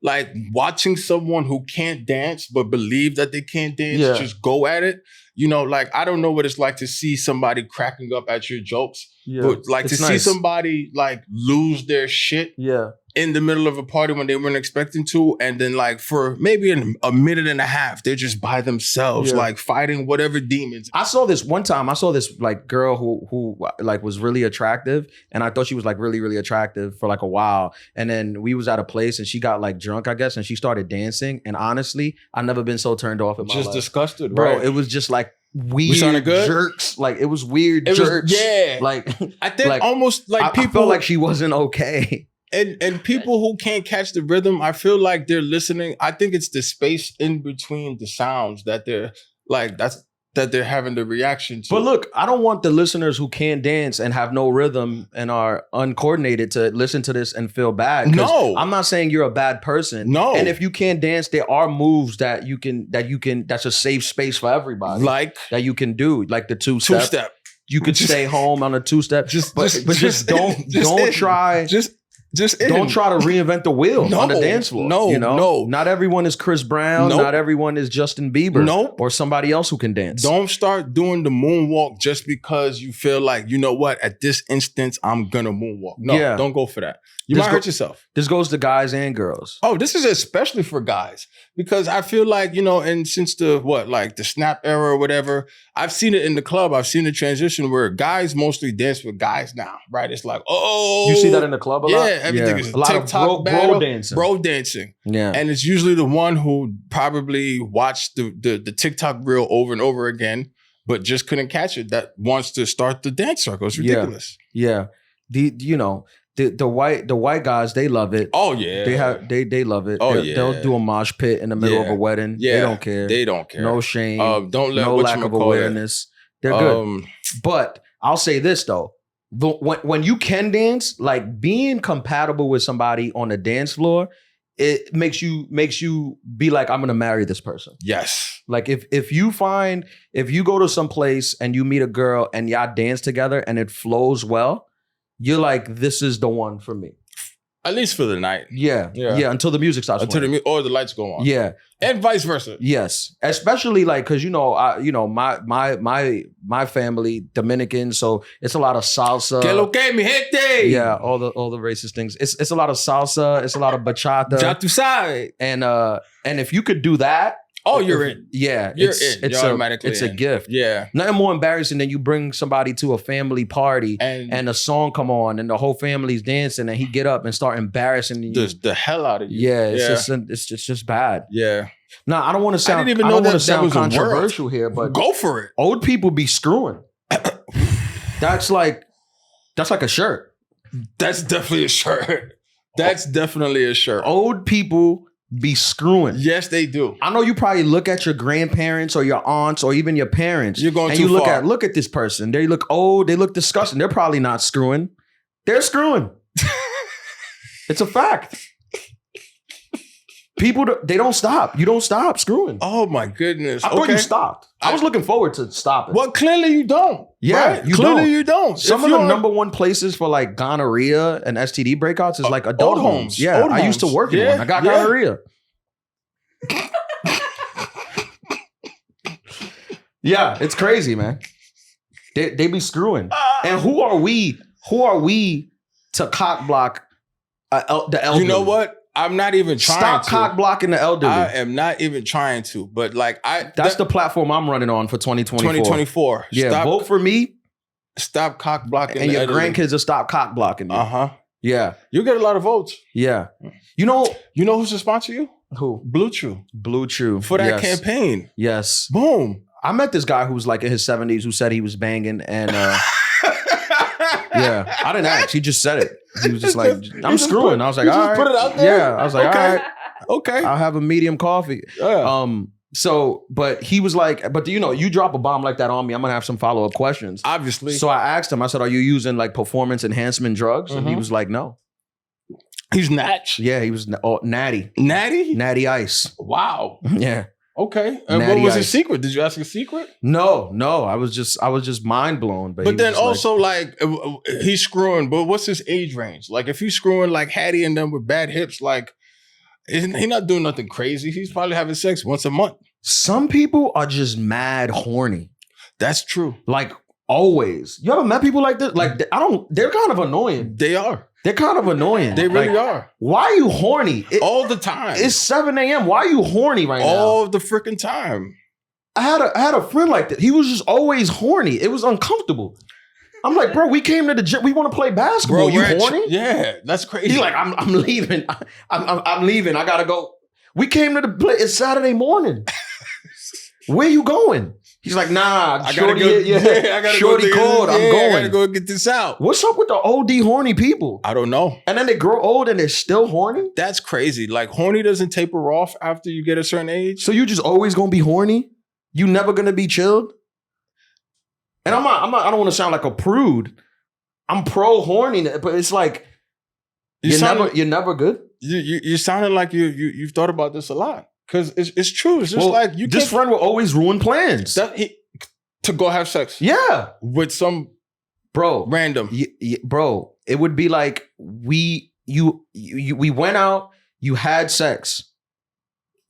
Like watching someone who can't dance but believe that they can't dance, just go at it. Like I don't know what it's like to see somebody cracking up at your jokes, but like to see somebody like lose their shit. Yeah. In the middle of a party when they weren't expecting to, and then like for maybe a minute and a half, they're just by themselves, like fighting whatever demons. I saw this one time. I saw this like girl who like was really attractive, and I thought she was like really, really attractive for like a while. And then we was at a place, and she got like drunk, I guess, and she started dancing. And honestly, I've never been so turned off in my life. Just disgusted, bro. Right? It was just like weird jerks. Like it was weird jerks. Like I think like, almost like people I felt like she wasn't okay. And people who can't catch the rhythm, I feel like they're listening. I think it's the space in between the sounds that they're like, that they're having the reaction to. But look, I don't want the listeners who can't dance and have no rhythm and are uncoordinated to listen to this and feel bad. No. I'm not saying you're a bad person. No. And if you can't dance, there are moves that you can, that's a safe space for everybody. Like? That you can do, like the two-step. Two-step. You could stay home on a two-step. But don't try... Don't try to reinvent the wheel on the dance floor. No. Not everyone is Chris Brown. Not everyone is Justin Bieber. Or somebody else who can dance. Don't start doing the moonwalk just because you feel like, you know what, at this instance, I'm gonna moonwalk. No, don't go for that. You might hurt yourself. This goes to guys and girls. Oh, this is especially for guys. Because I feel like, and since the snap era or whatever, I've seen it in the club. I've seen the transition where guys mostly dance with guys now, right? It's like, oh. You see that in the club a lot? Yeah, everything is a lot TikTok of bro dancing. Bro dancing. Yeah. And it's usually the one who probably watched the TikTok reel over and over again, but just couldn't catch it, that wants to start the dance circle. It's ridiculous. Yeah. The white guys, they love it. Oh yeah, they love it. Oh they'll do a mosh pit in the middle of a wedding. Yeah, they don't care. They don't care. No shame. Don't let no lack of awareness. They're good. But I'll say this though: when you can dance, like being compatible with somebody on the dance floor, it makes you be like, I'm gonna marry this person. Yes. Like if you go to some place and you meet a girl and y'all dance together and it flows well, you're like, this is the one for me. At least for the night. Yeah. Until the music starts playing. Or the lights go on. Yeah. And vice versa. Yes. Especially like, cause my family, Dominican, so it's a lot of salsa. Que lo que, mi gente? Yeah, all the racist things. It's a lot of salsa, it's a lot of bachata. Ya tu sabes. And if you could do that, oh, you're in. Yeah. You're in. You're automatically It's a gift. Yeah. Nothing more embarrassing than you bring somebody to a family party and a song come on and the whole family's dancing and he get up and start embarrassing you. The hell out of you. Yeah. It's just bad. Yeah. Now, I don't want to sound, I didn't even know that sound was controversial here, but go for it. Old people be screwing. That's like a shirt. That's definitely a shirt. That's definitely a shirt. Old people be screwing. Yes, they do. I know you probably look at your grandparents or your aunts or even your parents. You're going and too you far. look at this person. They look old. They look disgusting. They're probably not screwing. They're screwing. It's a fact. People, they don't stop. You don't stop screwing. Oh my goodness. I thought you stopped. I was looking forward to stopping. Well, clearly you don't. Yeah, right? you clearly don't. you don't. Some of the number one places for like gonorrhea and STD breakouts is like adult homes. Yeah, Old I used to homes. work in Yeah, one. I got yeah. gonorrhea. Yeah, it's crazy, man. They be screwing. And who are we? Who are we to cock block the elderly? You know what? I'm not even trying Stop to. cock blocking the elderly. I am not even trying to. But like That's the platform I'm running on for 2024. 2024. Yeah, vote for me. Stop cock blocking. And the your elderly. grandkids will stop cock blocking you. Yeah. You get a lot of votes. Yeah. You know who's to sponsor you? Who? Blue Chew. Blue Chew. For that campaign. Yes. Boom. I met this guy who was like in his 70s who said he was banging and yeah, I didn't ask. He just said it. He was just like, I'm screwing. I was like, all right. Put it out there? Yeah. I was like, Okay. all right. Okay. I'll have a medium coffee. Yeah. So, but he was like, but you know, you drop a bomb like that on me, I'm gonna have some follow-up questions. Obviously. So I asked him, I said, are you using like performance enhancement drugs? And he was like, no. He's natch. Yeah, he was natty. Natty? Natty ice. Wow. Yeah. Okay. And Natty what was his ice. secret? Did you ask a secret? No. I was just mind blown. But then also like he's screwing, but what's his age range? Like if he's screwing like Hattie and them with bad hips, like he's not doing nothing crazy. He's probably having sex once a month. Some people are just mad horny. That's true. Like always. You ever met people like this? Like they're kind of annoying. They are. They're kind of annoying. They really are. Why are you horny? All the time. It's 7 a.m. Why are you horny right now? All the freaking time. I had a friend like that. He was just always horny. It was uncomfortable. I'm like, bro, we came to the gym. We want to play basketball. Bro, you horny? Yeah, that's crazy. He's like, I'm leaving. I'm leaving. I gotta go. We came to the play. It's Saturday morning. Where you going? He's like, nah, I gotta go. I gotta shorty called. I'm going. I gotta go get this out. What's up with the OD horny people? I don't know. And then they grow old and they're still horny? That's crazy. Like horny doesn't taper off after you get a certain age. So you just always gonna be horny? You never gonna be chilled? And I don't want to sound like a prude. I'm pro horny, but it's like you're never good. You sounded like you've thought about this a lot. Because it's true. It's just like you. This friend will always ruin plans. To go have sex. Yeah. With some random. Bro, it would be like we went out, you had sex.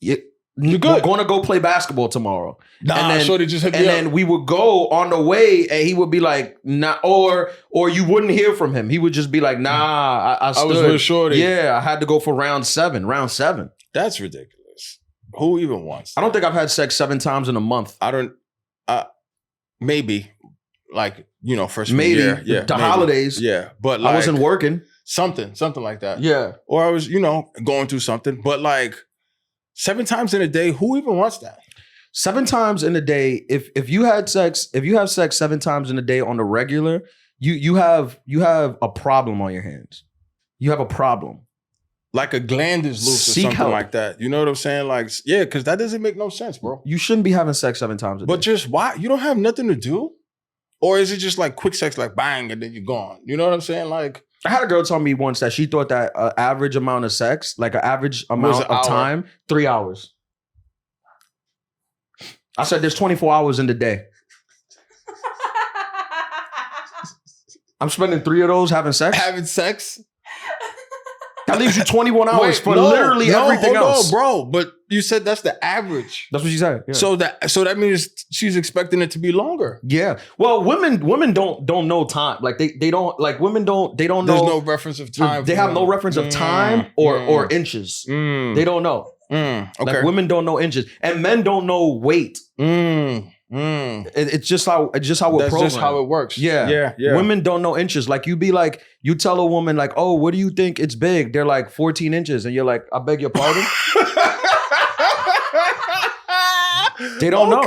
You're good. We're going to go play basketball tomorrow. Nah, and then, shorty just hit me up. then we would go on the way and he would be like, nah, or you wouldn't hear from him. He would just be like, nah, I stood. was with shorty. Yeah, I had to go for round 7. That's ridiculous. Who even wants that? I don't think I've had sex 7 times in a month. I don't, maybe like, freshman maybe year. Yeah. The holidays. Yeah. But like, I wasn't working. Something like that. Yeah. Or I was, going through something. But like 7 times in a day, who even wants that? 7 times in a day, if you have sex 7 times in a day on the regular, you have a problem on your hands. You have a problem. Like a gland is loose or something like that. You know what I'm saying? Like, yeah, because that doesn't make no sense, bro. You shouldn't be having sex 7 times a day. But just why? You don't have nothing to do? Or is it just like quick sex, like bang, and then you're gone? You know what I'm saying? Like, I had a girl tell me once that she thought that average amount of sex, like an average amount of time, 3 hours. I said there's 24 hours in the day. I'm spending 3 of those having sex? Having sex? That leaves you 21 hours for literally everything else. Bro, but you said that's the average. That's what she said. Yeah. So that means she's expecting it to be longer. Yeah. Well, women don't know time. Like they don't like women don't know. There's no reference of time. They have no reference of time or inches. They don't know. Okay. Like women don't know inches, and men don't know weight. It's just how we're That's programmed. just how it works. Yeah. Women don't know inches. Like you tell a woman like, oh, what do you think it's big? They're like 14 inches, and you're like, I beg your pardon. They don't know.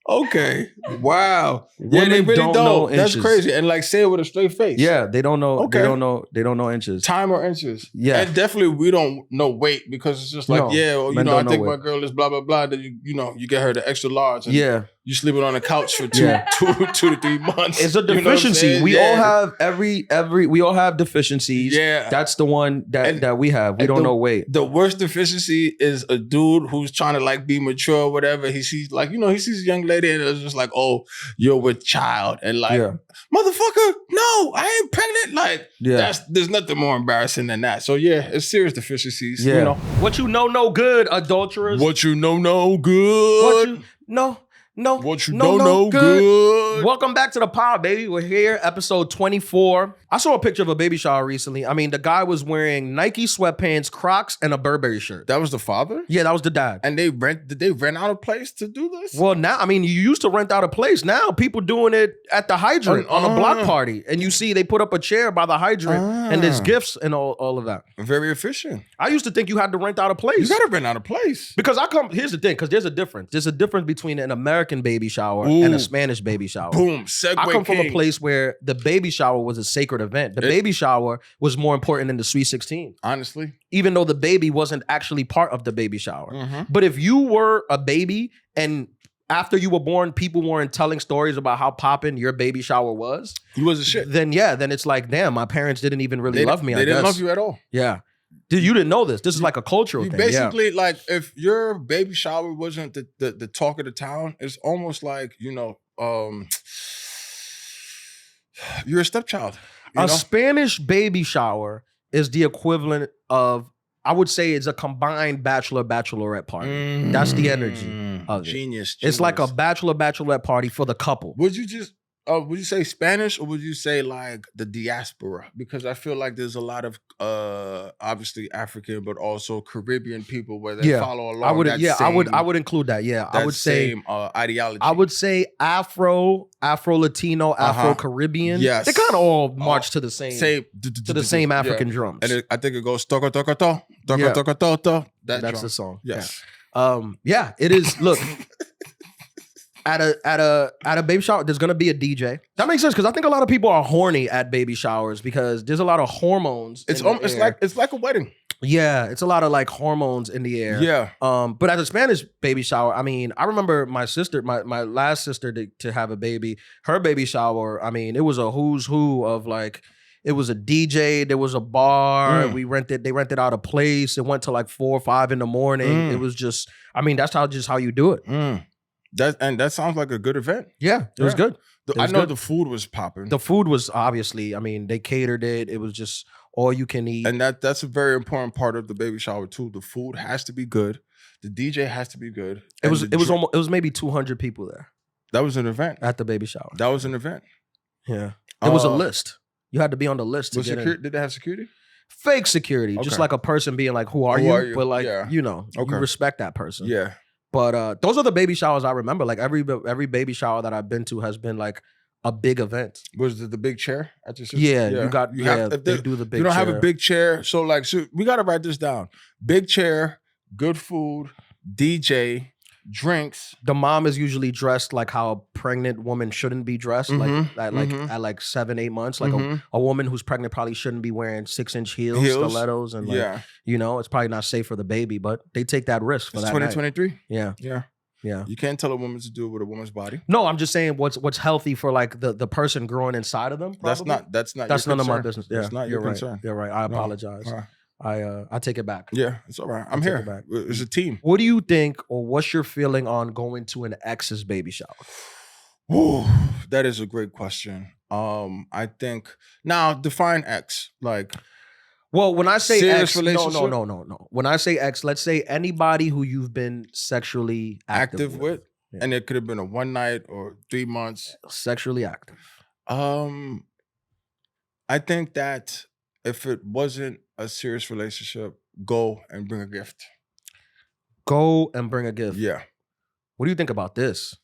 Okay. Wow. Women they really don't know That's inches. crazy. And like say it with a straight face. Yeah, they don't know. Okay. They don't know inches. Time or inches. Yeah. And definitely we don't know weight because it's just like, men I don't think know my girl is blah, blah, blah. Then you get her the extra large. And you sleeping on the couch for two to 3 months. It's a deficiency. We all have we all have deficiencies. Yeah. That's the one that we have. We don't know weight. The worst deficiency is a dude who's trying to like be mature or whatever. He sees like, he sees a young lady and it's just like, oh, you're with child. And like, motherfucker, no, I ain't pregnant. Like, there's nothing more embarrassing than that. So yeah, it's serious deficiencies. Yeah. You know? What you know, no good, adulterers. What you know, no good. What you know. No, what you don't know, good. Welcome back to the pod, baby. We're here, episode 24. I saw a picture of a baby shower recently. I mean, the guy was wearing Nike sweatpants, Crocs, and a Burberry shirt. That was the father? Yeah, that was the dad. And did they rent out a place to do this? Well, now, I mean, you used to rent out a place. Now, people doing it at the hydrant on a block party. And you see they put up a chair by the hydrant and there's gifts and all of that. Very efficient. I used to think you had to rent out a place. You got to rent out a place. Because here's the thing, because there's a difference. There's a difference between an American baby shower and a Spanish baby shower. Boom, segue I come from king. a place where the baby shower was a sacred event. The baby shower was more important than the Sweet 16. Honestly. Even though the baby wasn't actually part of the baby shower. Mm-hmm. But if you were a baby and after you were born, people weren't telling stories about how poppin' your baby shower was. You was a shit. Then it's like, damn, my parents didn't even really love me, I guess. They didn't love you at all. Yeah. Dude, you didn't know this. This is like a cultural thing. Basically, like, if your baby shower wasn't the talk of the town, it's almost like, you're a stepchild. A Spanish baby shower is the equivalent of, I would say, it's a combined bachelorette party. That's the energy of it. Genius. It's like a bachelorette party for the couple. Would you say Spanish or would you say like the diaspora? Because I feel like there's a lot of obviously African but also Caribbean people where they follow along. I would include that. Yeah, I would say same ideology. I would say Afro Latino, Afro Caribbean. Yes, they kind of all march to the same African drums. And I think it goes toco toco to toco toco to to. That's the song. Yes. Yeah, it is. Look. At a baby shower, there's gonna be a DJ. That makes sense because I think a lot of people are horny at baby showers because there's a lot of hormones. It's like a wedding. Yeah, it's a lot of like hormones in the air. Yeah. But at a Spanish baby shower, I mean, I remember my sister, my last sister to have a baby. Her baby shower, I mean, it was a who's who of like. It was a DJ. There was a bar. They rented out a place. It went to like 4 or 5 in the morning. It was just. I mean, that's how you do it. That sounds like a good event. Yeah, it was good. I know the food was popping. The food was obviously, I mean, they catered it. It was just all you can eat. And that's a very important part of the baby shower too. The food has to be good. The DJ has to be good. It was maybe 200 people there. That was an event. At the baby shower. That was an event. Yeah. It was a list. You had to be on the list to get in. Did they have security? Fake security. Just like a person being like, who are you? But like, you respect that person. Yeah. But those are the baby showers I remember. Like every baby shower that I've been to has been like a big event. Was it the big chair? They do the big chair. You don't have a big chair. So we got to write this down. Big chair, good food, DJ, drinks. The mom is usually dressed like how a pregnant woman shouldn't be dressed, at like 7, 8 months. Like a woman who's pregnant probably shouldn't be wearing 6-inch heels, stilettos, and it's probably not safe for the baby, but they take that risk for that. 2023. Yeah. You can't tell a woman to do it with a woman's body. No, I'm just saying what's healthy for like the person growing inside of them. Probably. That's none of my business. Yeah, that's not your concern. You're right. I apologize. I take it back. Yeah, it's all right. I'm here. It's a team. What do you think, or what's your feeling on going to an ex's baby shower? Ooh, that is a great question. I think now define ex. Like, well, when I say serious ex, no. When I say ex, let's say anybody who you've been sexually active with. Yeah. And it could have been a 1 night or 3 months. Sexually active. I think that if it wasn't a serious relationship, go and bring a gift. Go and bring a gift. Yeah. What do you think about this?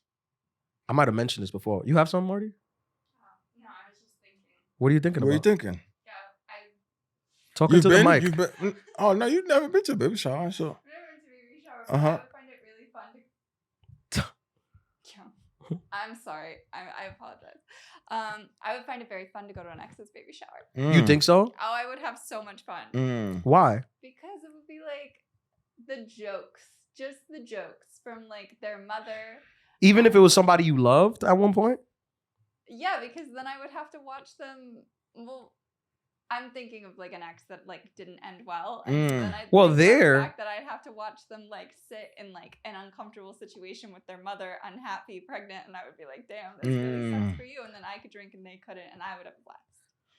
I might have mentioned this before. You have something, Marty? No, I was just thinking. What are you thinking about? What are you thinking? Yeah, Talking to the mic. Oh, no, you've never been to a baby shower, so. I've never been to a baby shower, but I would find it really fun to. I'm sorry. I apologize. I would find it very fun to go to an ex's baby shower. You think so? Oh, I would have so much fun. Why? Because it would be like the jokes, just the jokes from like their mother. Even if it was somebody you loved at one point? Yeah, because then I would have to watch them. Well, I'm thinking of like an ex that like didn't end well. And then I'd the fact that I'd have to watch them like sit in like an uncomfortable situation with their mother, unhappy, pregnant, and I would be like, damn, this really sucks for you. And then I could drink and they couldn't, and I would have a blast.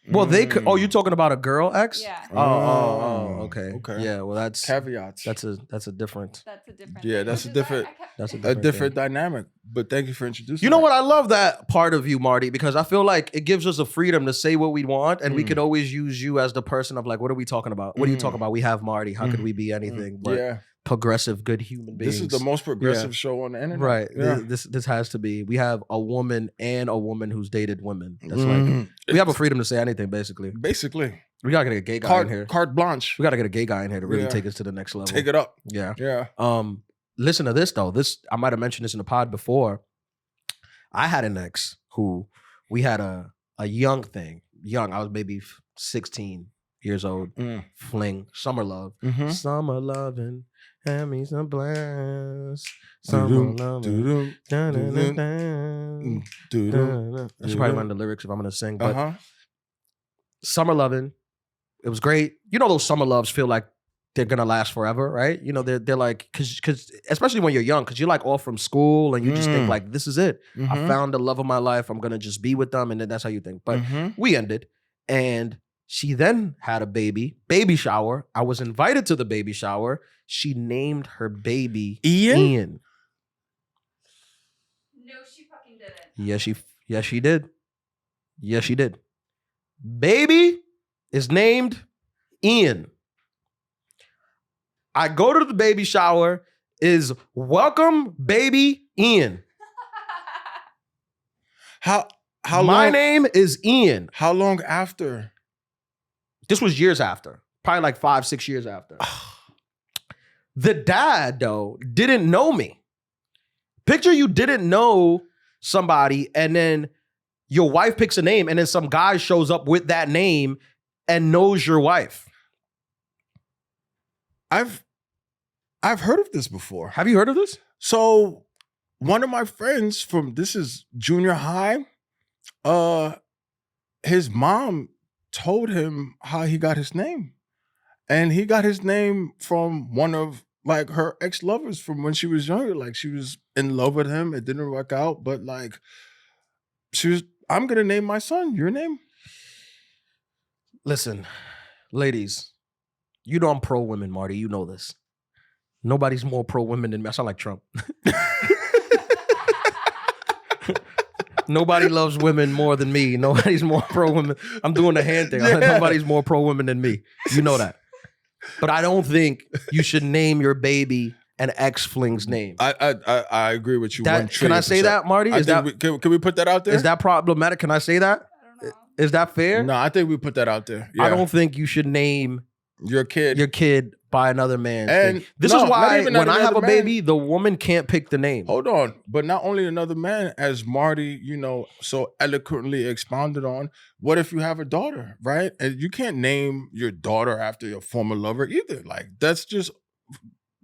Well, they could. Oh, you talking about a girl ex? Yeah. Okay. Yeah. Well, that's caveats. That's a different. That's a different. Yeah, that's a different. That's a different dynamic. But thank you for introducing. You know what? I love that part of you, Marty, because I feel like it gives us a freedom to say what we want, and we could always use you as the person of like, what are we talking about? What are you talking about? We have Marty. How could we be anything but progressive, good human beings? This is the most progressive show on the internet. Right. Yeah. This has to be. We have a woman and a woman who's dated women. That's like we have a freedom to say anything, basically. We gotta get a gay guy in here. Carte blanche. We gotta get a gay guy in here to really take us to the next level. Take it up. Yeah. Listen to this though. I might have mentioned this in the pod before. I had an ex who we had a young thing. Young. I was maybe 16 years old. Fling. Summer love. Summer loving. Hand me some blast. Summer loving. I should probably learn the lyrics if I'm gonna sing. But summer loving. It was great. You know those summer loves feel like they're gonna last forever, right? You know, they're like, cause especially when you're young, cause you're like off from school and you just think like, this is it. I found the love of my life. I'm gonna just be with them, and then that's how you think. But we ended, and she then had a baby shower. I was invited to the baby shower. She named her baby Ian. No, she fucking didn't. Yes, she did. Yes, she did. Baby is named Ian. I go to the baby shower, is welcome baby Ian. How My name is Ian. How long after? This was years after. Probably like 5-6 years after. The dad, though, didn't know me. Picture you didn't know somebody, and then your wife picks a name, and then some guy shows up with that name and knows your wife. I've heard of this before. Have you heard of this? So one of my friends this is junior high, his mom told him how he got his name. And he got his name from one of like her ex-lovers from when she was younger. Like she was in love with him. It didn't work out, but like I'm gonna name my son your name. Listen, ladies, you know I'm pro-women, Marty. You know this. Nobody's more pro-women than me. I sound like Trump. Nobody loves women more than me. Nobody's more pro-women. I'm doing the hand thing. Nobody's more pro-women than me. You know that. But I don't think you should name your baby an ex-fling's name. I agree with you. Can I say that, Marty? Can we put that out there? Is that problematic? Can I say that? I don't know. Is that fair? No, I think we put that out there. Yeah. I don't think you should name your kid by another man's and name. This is why when I have a baby, the woman can't pick the name. Hold on. But not only another man, as Marty, so eloquently expounded on, what if you have a daughter, right? And you can't name your daughter after your former lover either. Like, that's just,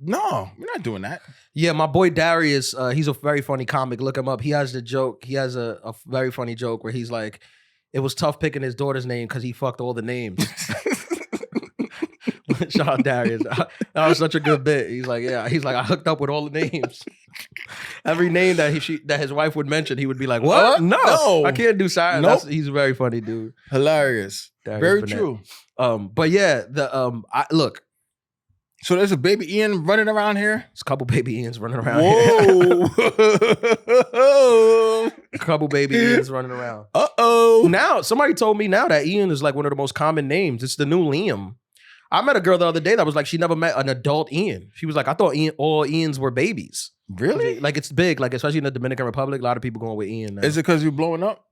no, we're not doing that. Yeah, my boy Darius, he's a very funny comic. Look him up. He has the joke. He has a very funny joke where he's like, it was tough picking his daughter's name because he fucked all the names. Shout out Darius. That was such a good bit. He's like, I hooked up with all the names. Every name that his wife would mention, he would be like, what? No, I can't do science. Nope. He's a very funny dude. Hilarious. Darius very Burnett. True. But yeah, look. So there's a baby Ian running around here? There's a couple baby Ians running around here. Whoa. A couple baby Ians running around. Uh-oh. Now, somebody told me now that Ian is like one of the most common names. It's the new Liam. I met a girl the other day that was like, she never met an adult Ian. She was like, I thought all Ians were babies. Really? Like it's big, like especially in the Dominican Republic, a lot of people going with Ian now. Is it because you're blowing up?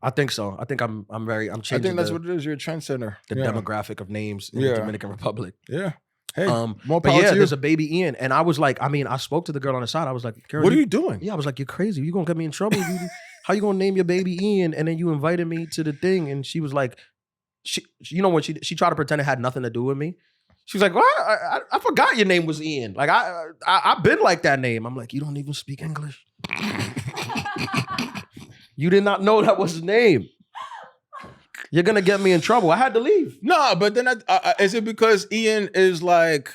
I think so. I think I'm changing. I think that's what it is. You're a trendsetter. The demographic of names in the Dominican Republic. Yeah. Hey, more but power yeah, to you. there's a baby Ian, and I was like, I mean, I spoke to the girl on the side. I was like, girl, What are you doing? Yeah, I was like, you're crazy. You gonna get me in trouble? How you gonna name your baby Ian? And then you invited me to the thing, and she was like, when she tried to pretend it had nothing to do with me. She was like, well, I forgot your name was Ian. Like I've been like that name. I'm like, you don't even speak English. You did not know that was his name. You're gonna get me in trouble. I had to leave. No, but then is it because Ian is like,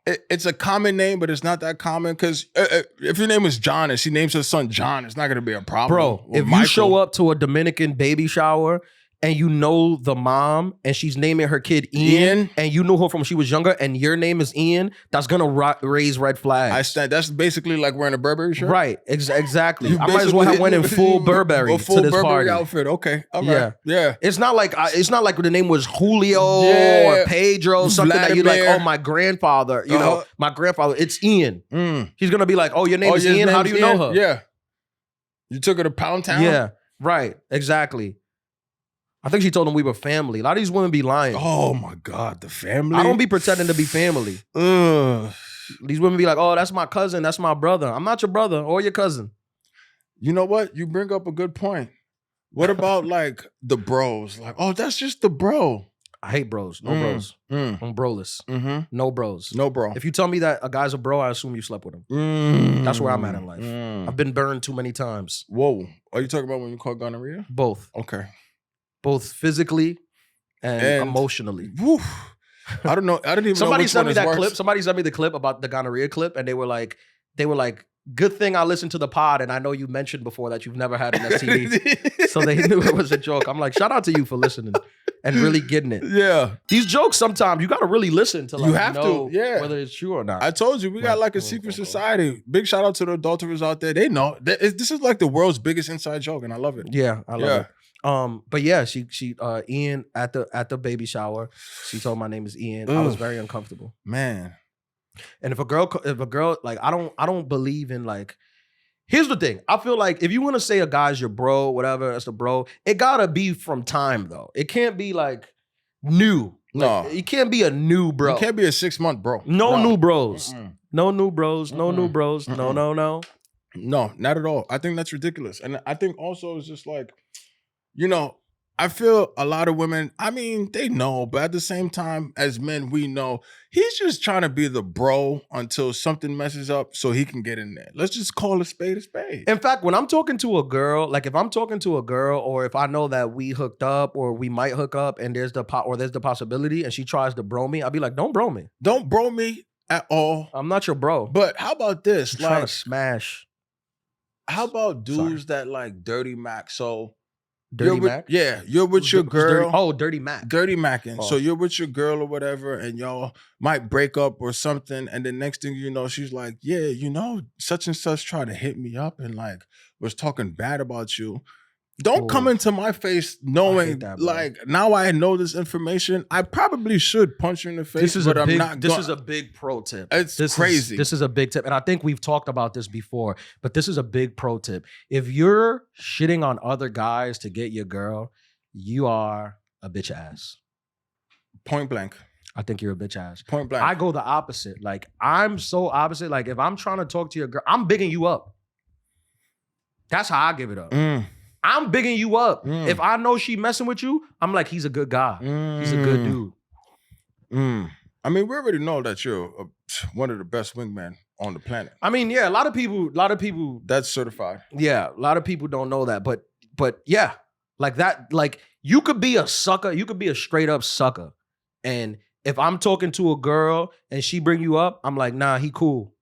it's a common name, but it's not that common? Because if your name is John and she names her son John, it's not gonna be a problem. Bro, if you show up to a Dominican baby shower and you know the mom and she's naming her kid Ian and you knew her from when she was younger and your name is Ian, that's gonna raise red flags. That's basically like wearing a Burberry shirt? Right, exactly. I might as well have went in full Burberry to this Burberry party. Outfit. Okay, all right. Yeah. It's not like the name was Julio or Pedro, something Vladimir. That you're like, oh, my grandfather, you know, my grandfather, it's Ian. He's gonna be like, oh, your name is Ian? How do you know her? Yeah. You took her to Pound Town? Yeah, right, exactly. I think she told him we were family. A lot of these women be lying. Oh my God, the family? I don't be pretending to be family. These women be like, oh, that's my cousin, that's my brother. I'm not your brother or your cousin. You know what? You bring up a good point. What about like the bros? Like, oh, that's just the bro. I hate bros. No bros. I'm broless. No bros. No bro. If you tell me that a guy's a bro, I assume you slept with him. That's where I'm at in life. I've been burned too many times. Whoa. Are you talking about when you caught gonorrhea? Both. Okay. Both physically and emotionally. Woof. I don't know. I didn't even Somebody know which sent one me is that worse. clip. Somebody sent me the clip about the gonorrhea clip, and they were like, good thing I listened to the pod, and I know you mentioned before that you've never had an STD. So they knew it was a joke. I'm like, shout out to you for listening and really getting it. Yeah. These jokes, sometimes you got to really listen to like, you have know to, yeah. whether it's true or not. I told you, we got like a secret society. Big shout out to the adulterers out there. They know. This is like the world's biggest inside joke, and I love it. Yeah, I love it. But yeah, she Ian at the baby shower, she told my name is Ian. I was very uncomfortable. Man. And if a girl like I don't believe in like, here's the thing. I feel like if you want to say a guy's your bro, whatever, that's the bro, it gotta be from time though. It can't be like new. No. Like, it can't be a new bro. It can't be a 6-month bro. No new bros. No new bros. No new bros. No. No, not at all. I think that's ridiculous. And I think also it's just like, you know, I feel a lot of women, I mean, they know, but at the same time, as men, we know he's just trying to be the bro until something messes up so he can get in there. Let's just call a spade a spade. In fact, when I'm talking to a girl, like if I'm talking to a girl or if I know that we hooked up or we might hook up and there's the possibility and she tries to bro me, I'll be like, don't bro me. Don't bro me at all. I'm not your bro. But how about this? I'm trying to smash. How about dudes that like Dirty Mac? So Dirty Mac? Yeah, you're with your girl. Dirty Mac. Dirty Macking. So you're with your girl or whatever, and y'all might break up or something, and the next thing you know, she's like, yeah, you know, such and such tried to hit me up and like was talking bad about you. Don't come into my face knowing like now I know this information. I probably should punch you in the face, This is a big pro tip. It's crazy. This is a big tip. And I think we've talked about this before, but this is a big pro tip. If you're shitting on other guys to get your girl, you are a bitch ass. Point blank. I think you're a bitch ass. Point blank. I go the opposite. Like I'm so opposite. Like if I'm trying to talk to your girl, I'm bigging you up. That's how I give it up. I'm bigging you up. If I know she messing with you, I'm like, he's a good guy. He's a good dude. I mean, we already know that you're one of the best wingmen on the planet. I mean, yeah, a lot of people. That's certified. Yeah, a lot of people don't know that, but yeah, like that. Like you could be a sucker. You could be a straight up sucker. And if I'm talking to a girl and she bring you up, I'm like, nah, he cool.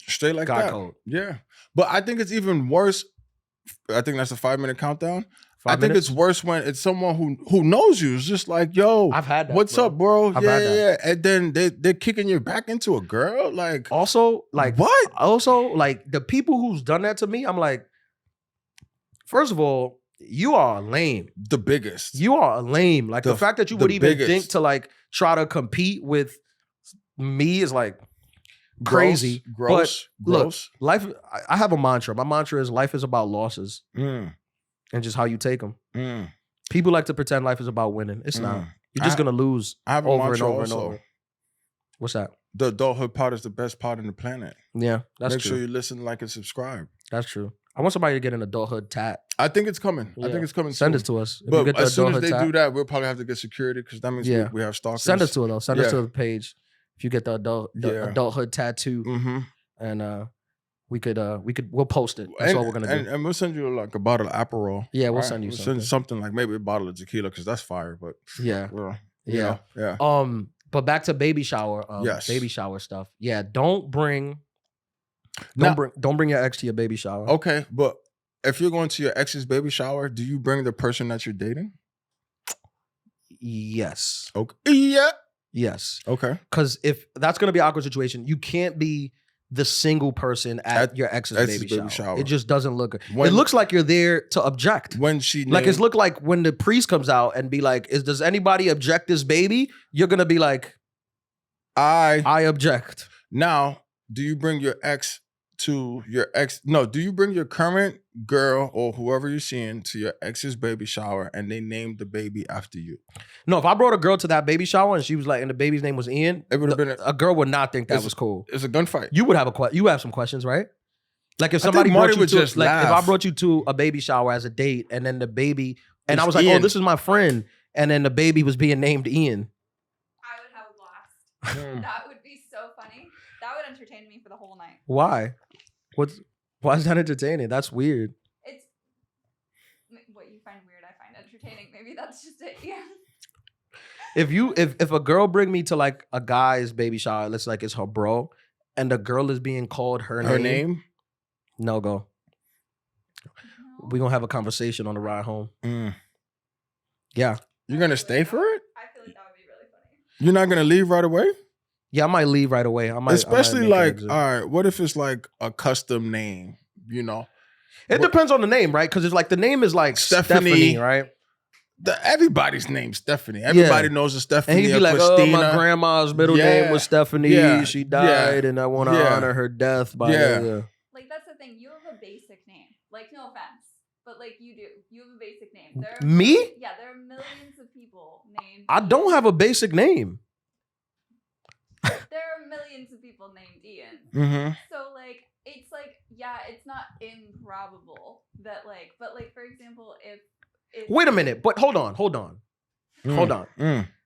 Straight like guy that. code. Yeah, but I think it's even worse. I think that's a 5-minute countdown. 5 minutes? think it's worse when it's someone who knows you. It's just like, yo, I've had that. What's up, bro? I've had that. Yeah. And then they're kicking you back into a girl. Like also, like what? Also, like the people who's done that to me, I'm like, first of all, you are lame. The biggest. You are lame. Like the fact that you would even think to like try to compete with me is like crazy. Gross. Look, life, I have a mantra. My mantra is life is about losses and just how you take them. People like to pretend life is about winning. It's not. You're just gonna lose I have a over and mantra over and also. over. What's that? The Adulthood pod is the best pod on the planet. Yeah, that's Make true. sure you listen, like, and subscribe. That's true. I want somebody to get an Adulthood tat. I think it's coming. Yeah. I think it's coming Send soon. it to us. If you But get the as soon as Adulthood they tat, do that, we'll probably have to get security because that means Yeah. we have stalkers. send us to it though. Send us Yeah. to the page. If you get the Adulthood tattoo, Mm-hmm. and we'll post it. That's what we're gonna do. And we'll send you like a bottle of Aperol. Yeah, we'll right? send you We'll something. send something like maybe a bottle of tequila because that's fire. But Yeah. well, Yeah. yeah. But back to baby shower. Yes. Baby shower stuff. Yeah. Don't bring Now- your ex to your baby shower. Okay, but if you're going to your ex's baby shower, do you bring the person that you're dating? Yes. Okay. Yeah. Yes. Okay. Because if that's gonna be an awkward situation, you can't be the single person at your ex's baby shower. It just doesn't look good. It looks like you're there to object. When she Like it's look like when the priest comes out and be like, does anybody object this baby? You're gonna be like, I object. Now, do you bring your ex to your ex? No, do you bring your current girl or whoever you're seeing to your ex's baby shower and they named the baby after you? No, if I brought a girl to that baby shower and she was like, and the baby's name was Ian, It would have been a girl would not think that was cool. It's a gunfight. You would have you have some questions, right? Like if I think somebody Marty brought you would to, just like if I laugh. brought you to a baby shower as a date and then the baby, and It's I was like, Ian. oh, this is my friend, and then the baby was being named Ian. I would have a blast. That would be so funny. That would entertain me for the whole night. Why? Why is that entertaining? That's weird. It's what you find weird, I find entertaining. Maybe that's just it. Yeah. If a girl bring me to like a guy's baby shower, it's like it's her bro, and the girl is being called her name, no go. No. We're gonna have a conversation on the ride home. Mm. Yeah. You're gonna stay for it? I feel like that would be really funny. You're not gonna leave right away? Yeah, I might leave right away. Especially make an like, exit. all right, what if it's like a custom name? You know, It depends on the name, right? Because it's like the name is like Stephanie, right? everybody's name's Stephanie. Everybody knows a Stephanie. And he'd be a like, Christina. oh, my grandma's middle name was Stephanie. Yeah. She died, and I want to honor her death by Like that's the thing. You have a basic name. Like no offense, but like you do. You have a basic name. Me? Yeah, there are millions of people named. I don't have a basic name. There are millions of people named Ian. Mm-hmm. So like it's like it's not improbable that like, but like for example, if Wait a minute, but hold on.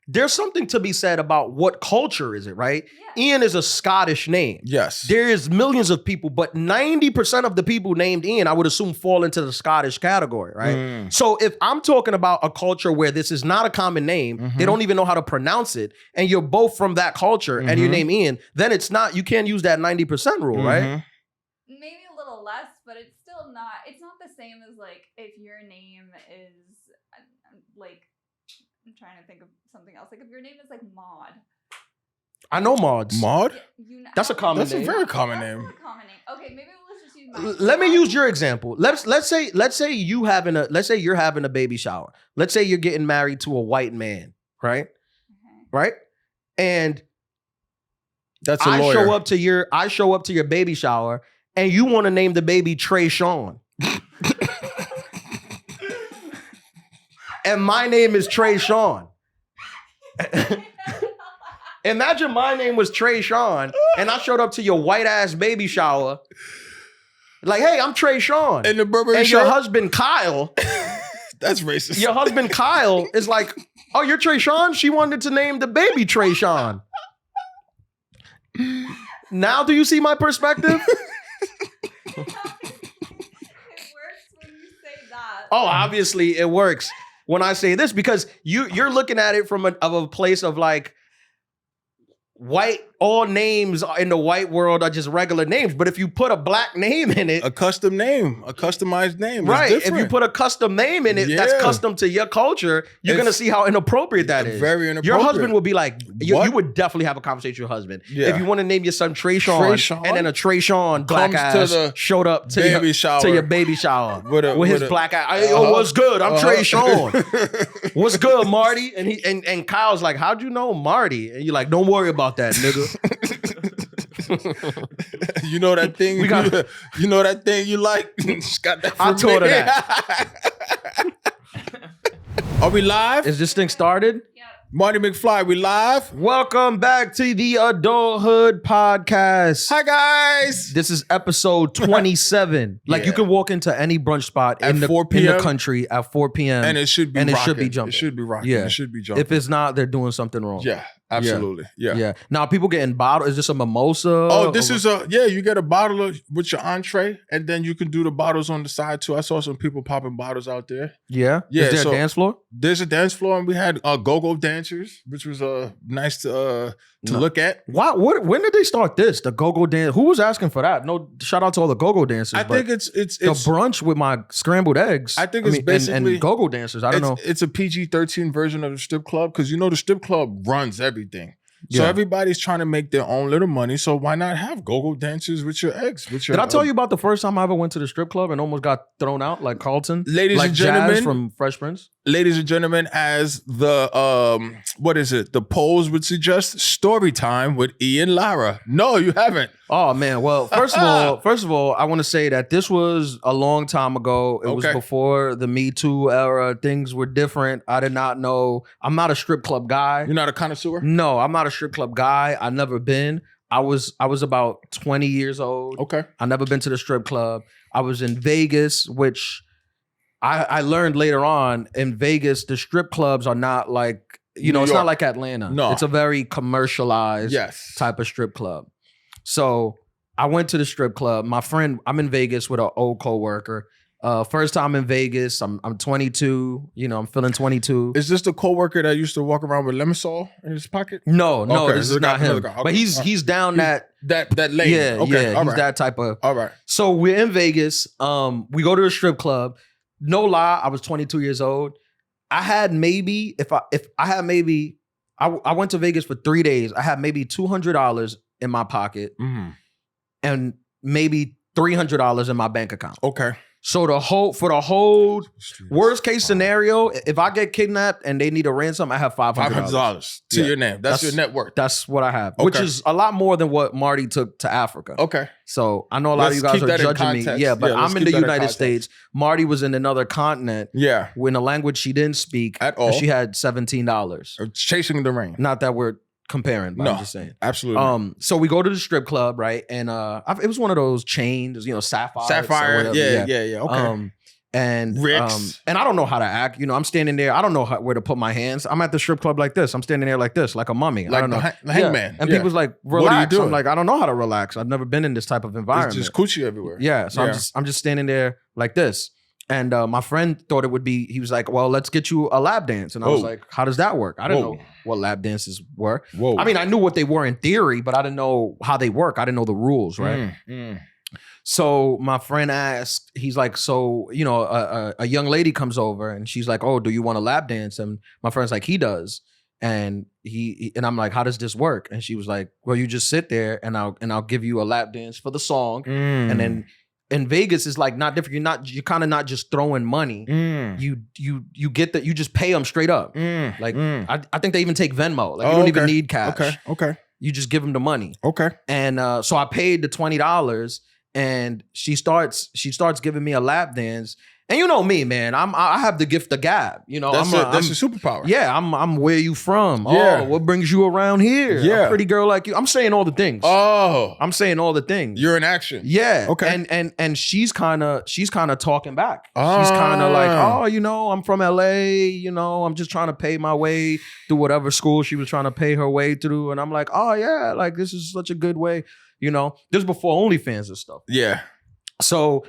There's something to be said about what culture is it, right? Yeah. Ian is a Scottish name. Yes. There is millions of people, but 90% of the people named Ian, I would assume, fall into the Scottish category, right? So if I'm talking about a culture where this is not a common name, they don't even know how to pronounce it, and you're both from that culture and your name Ian, then it's not, you can't use that 90% rule, right? maybe a little less, but it's still not. It's not the same as like if your name is like. I'm trying to think of something else. Like if your name is like Maud. I know mods. Maud? That's a common That's name. a very common That's name. not a common name. Okay, maybe let's just use mine. Let me use your example. Let's say you're having a baby shower. Let's say you're getting married to a white man, right? Okay. Right? And That's a I lawyer. show up to your baby shower and you want to name the baby Trey Sean. And my name is Trey Sean. Imagine my name was Trey Sean and I showed up to your white ass baby shower. Like, hey, I'm Trey Sean. In the Burberry and shirt? your husband Kyle. That's racist. Your husband Kyle is like, oh, you're Trey Sean? She wanted to name the baby Trey Sean. Now do you see my perspective? It works when you say that. Oh, obviously it works when I say this because you're looking at it from a place of like white, all names in the white world are just regular names. But if you put a black name in it, A custom name, a customized name. right? It's If you put a custom name in it that's Yeah. custom to your culture, you're gonna see how inappropriate that is. very Your inappropriate. husband will be like, you What? would definitely have a conversation with your husband. Yeah. If you want to name your son Trey Sean, and then a Trey Sean black Comes to ass the showed up to baby your, shower. to your baby shower With his a- black ass. Yo, what's good? I'm Trey Sean. What's good, Marty? And he and Kyle's like, how'd you know Marty? And you're like, don't worry about that, nigga. You know that thing. We got- you know that thing you like. Just got that. I from told her me. that. Are we live? Is this thing started? Yeah. Marty McFly, we live. Welcome back to the Adulthood podcast. Hi, guys. This is episode 27. Like, you can walk into any brunch spot at in 4 the p.m. country at 4 p.m. and it should be and rocking. it should be jumping. It should be rocking. Yeah. It should be jumping. If it's not, they're doing something wrong. Yeah, absolutely. Yeah. Now, people getting bottled. Is this a mimosa? Oh, this is you get a bottle with your entree, and then you can do the bottles on the side too. I saw some people popping bottles out there. Yeah? Yeah, Is there a dance floor? There's a dance floor, and we had go-go dancers, which was nice to look at. Why? When did they start this? The go-go dance? Who was asking for that? No, shout out to all the go-go dancers. I think it's the brunch with my scrambled eggs. I think it's basically and go-go dancers. I don't know. It's a PG-13 version of the strip club because the strip club runs everything. So Yeah. everybody's trying to make their own little money. So why not have go-go dancers with your eggs? Did I tell you about the first time I ever went to the strip club and almost got thrown out like Carlton? Ladies like and gentlemen, Jazz from Fresh Prince? Ladies and gentlemen, as the the polls would suggest, story time with Ian Lara. No, you haven't. Oh man. Well, first of all, I want to say that this was a long time ago. It was before the Me Too era. Things were different. I did not know. I'm not a strip club guy. You're not a connoisseur? No, I'm not a strip club guy. I've never been. I was about 20 years old. Okay. I never been to the strip club. I was in Vegas, which I learned later on. In Vegas, the strip clubs are not like, it's not like Atlanta. No. It's a very commercialized type of strip club. So I went to the strip club. My friend, I'm in Vegas with an old coworker. First time in Vegas. I'm 22. I'm feeling 22. Is this the coworker that used to walk around with Lemonsaul in his pocket? No, this is not him. Okay. But he's down that lane. Yeah, okay. He's that type of. All right. So we're in Vegas. We go to the strip club. No lie, I was 22 years old. I had maybe I went to Vegas for 3 days. I had maybe $200 in my pocket and maybe $300 in my bank account. Okay. So for the whole worst case scenario, if I get kidnapped and they need a ransom, I have $500 to your name. That's your net worth. That's what I have, which is a lot more than what Marty took to Africa. Okay. So I know a lot of you guys are judging me. Yeah, but I'm in the United States. Marty was in another continent. Yeah. In a language she didn't speak at all. And she had $17. Chasing the rain. Not that we're comparing, but I'm just saying. Absolutely. So we go to the strip club, right? And it was one of those chains, Sapphire. Yeah. Okay. And Ricks. and I don't know how to act. I'm standing there. I don't know where to put my hands. I'm at the strip club like this. I'm standing there like this, like a mummy. Like I don't know. The hangman. And people's like, relax. What are you doing? I'm like, I don't know how to relax. I've never been in this type of environment. It's just coochie everywhere. Yeah. So I'm just standing there like this. And my friend thought it would be, he was like, well, let's get you a lap dance. And I was like, how does that work? I didn't know what lap dances were. Whoa. I mean, I knew what they were in theory, but I didn't know how they work. I didn't know the rules, right? So my friend asked, he's like, so, a young lady comes over and she's like, oh, do you want a lap dance? And my friend's like, he does. And and I'm like, how does this work? And she was like, well, you just sit there and I'll give you a lap dance for the song. And then in Vegas, it's like not different. You're kind of not just throwing money. You get that. You just pay them straight up. I think they even take Venmo. Like you don't even need cash. Okay. You just give them the money. Okay. And so I paid the $20, and she starts giving me a lap dance. And you know me, man. I have the gift of gab. That's your superpower. Yeah, I'm where you from? Yeah. Oh, what brings you around here? Yeah. A pretty girl like you. I'm saying all the things. Oh. I'm saying all the things. You're in action. Yeah. Okay. And she's kind of talking back. She's kind of like, oh, I'm from LA. I'm just trying to pay my way through whatever school she was trying to pay her way through. And I'm like, oh yeah, like this is such a good way. This is before OnlyFans and stuff. Yeah. So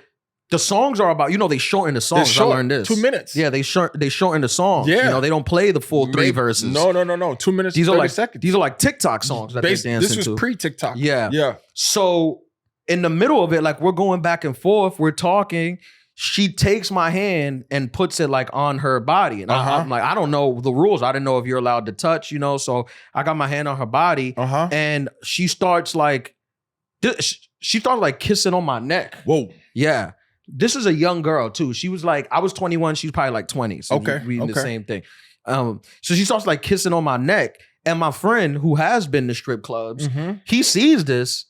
the songs are about, they shorten the songs. I learned this. 2 minutes. Yeah, they shorten the songs. Yeah. They don't play the full 3 verses. No. 2 minutes. These are like seconds. These are like TikTok songs that they dance into. This was pre-TikTok. Yeah. Yeah. So in the middle of it, like we're going back and forth, we're talking. She takes my hand and puts it like on her body. And I'm like, I don't know the rules. I didn't know if you're allowed to touch, so I got my hand on her body. And she starts like kissing on my neck. Whoa. Yeah. This is a young girl too. She was like, I was 21. She's probably like 20. So we the same thing. So she starts like kissing on my neck. And my friend who has been to strip clubs, he sees this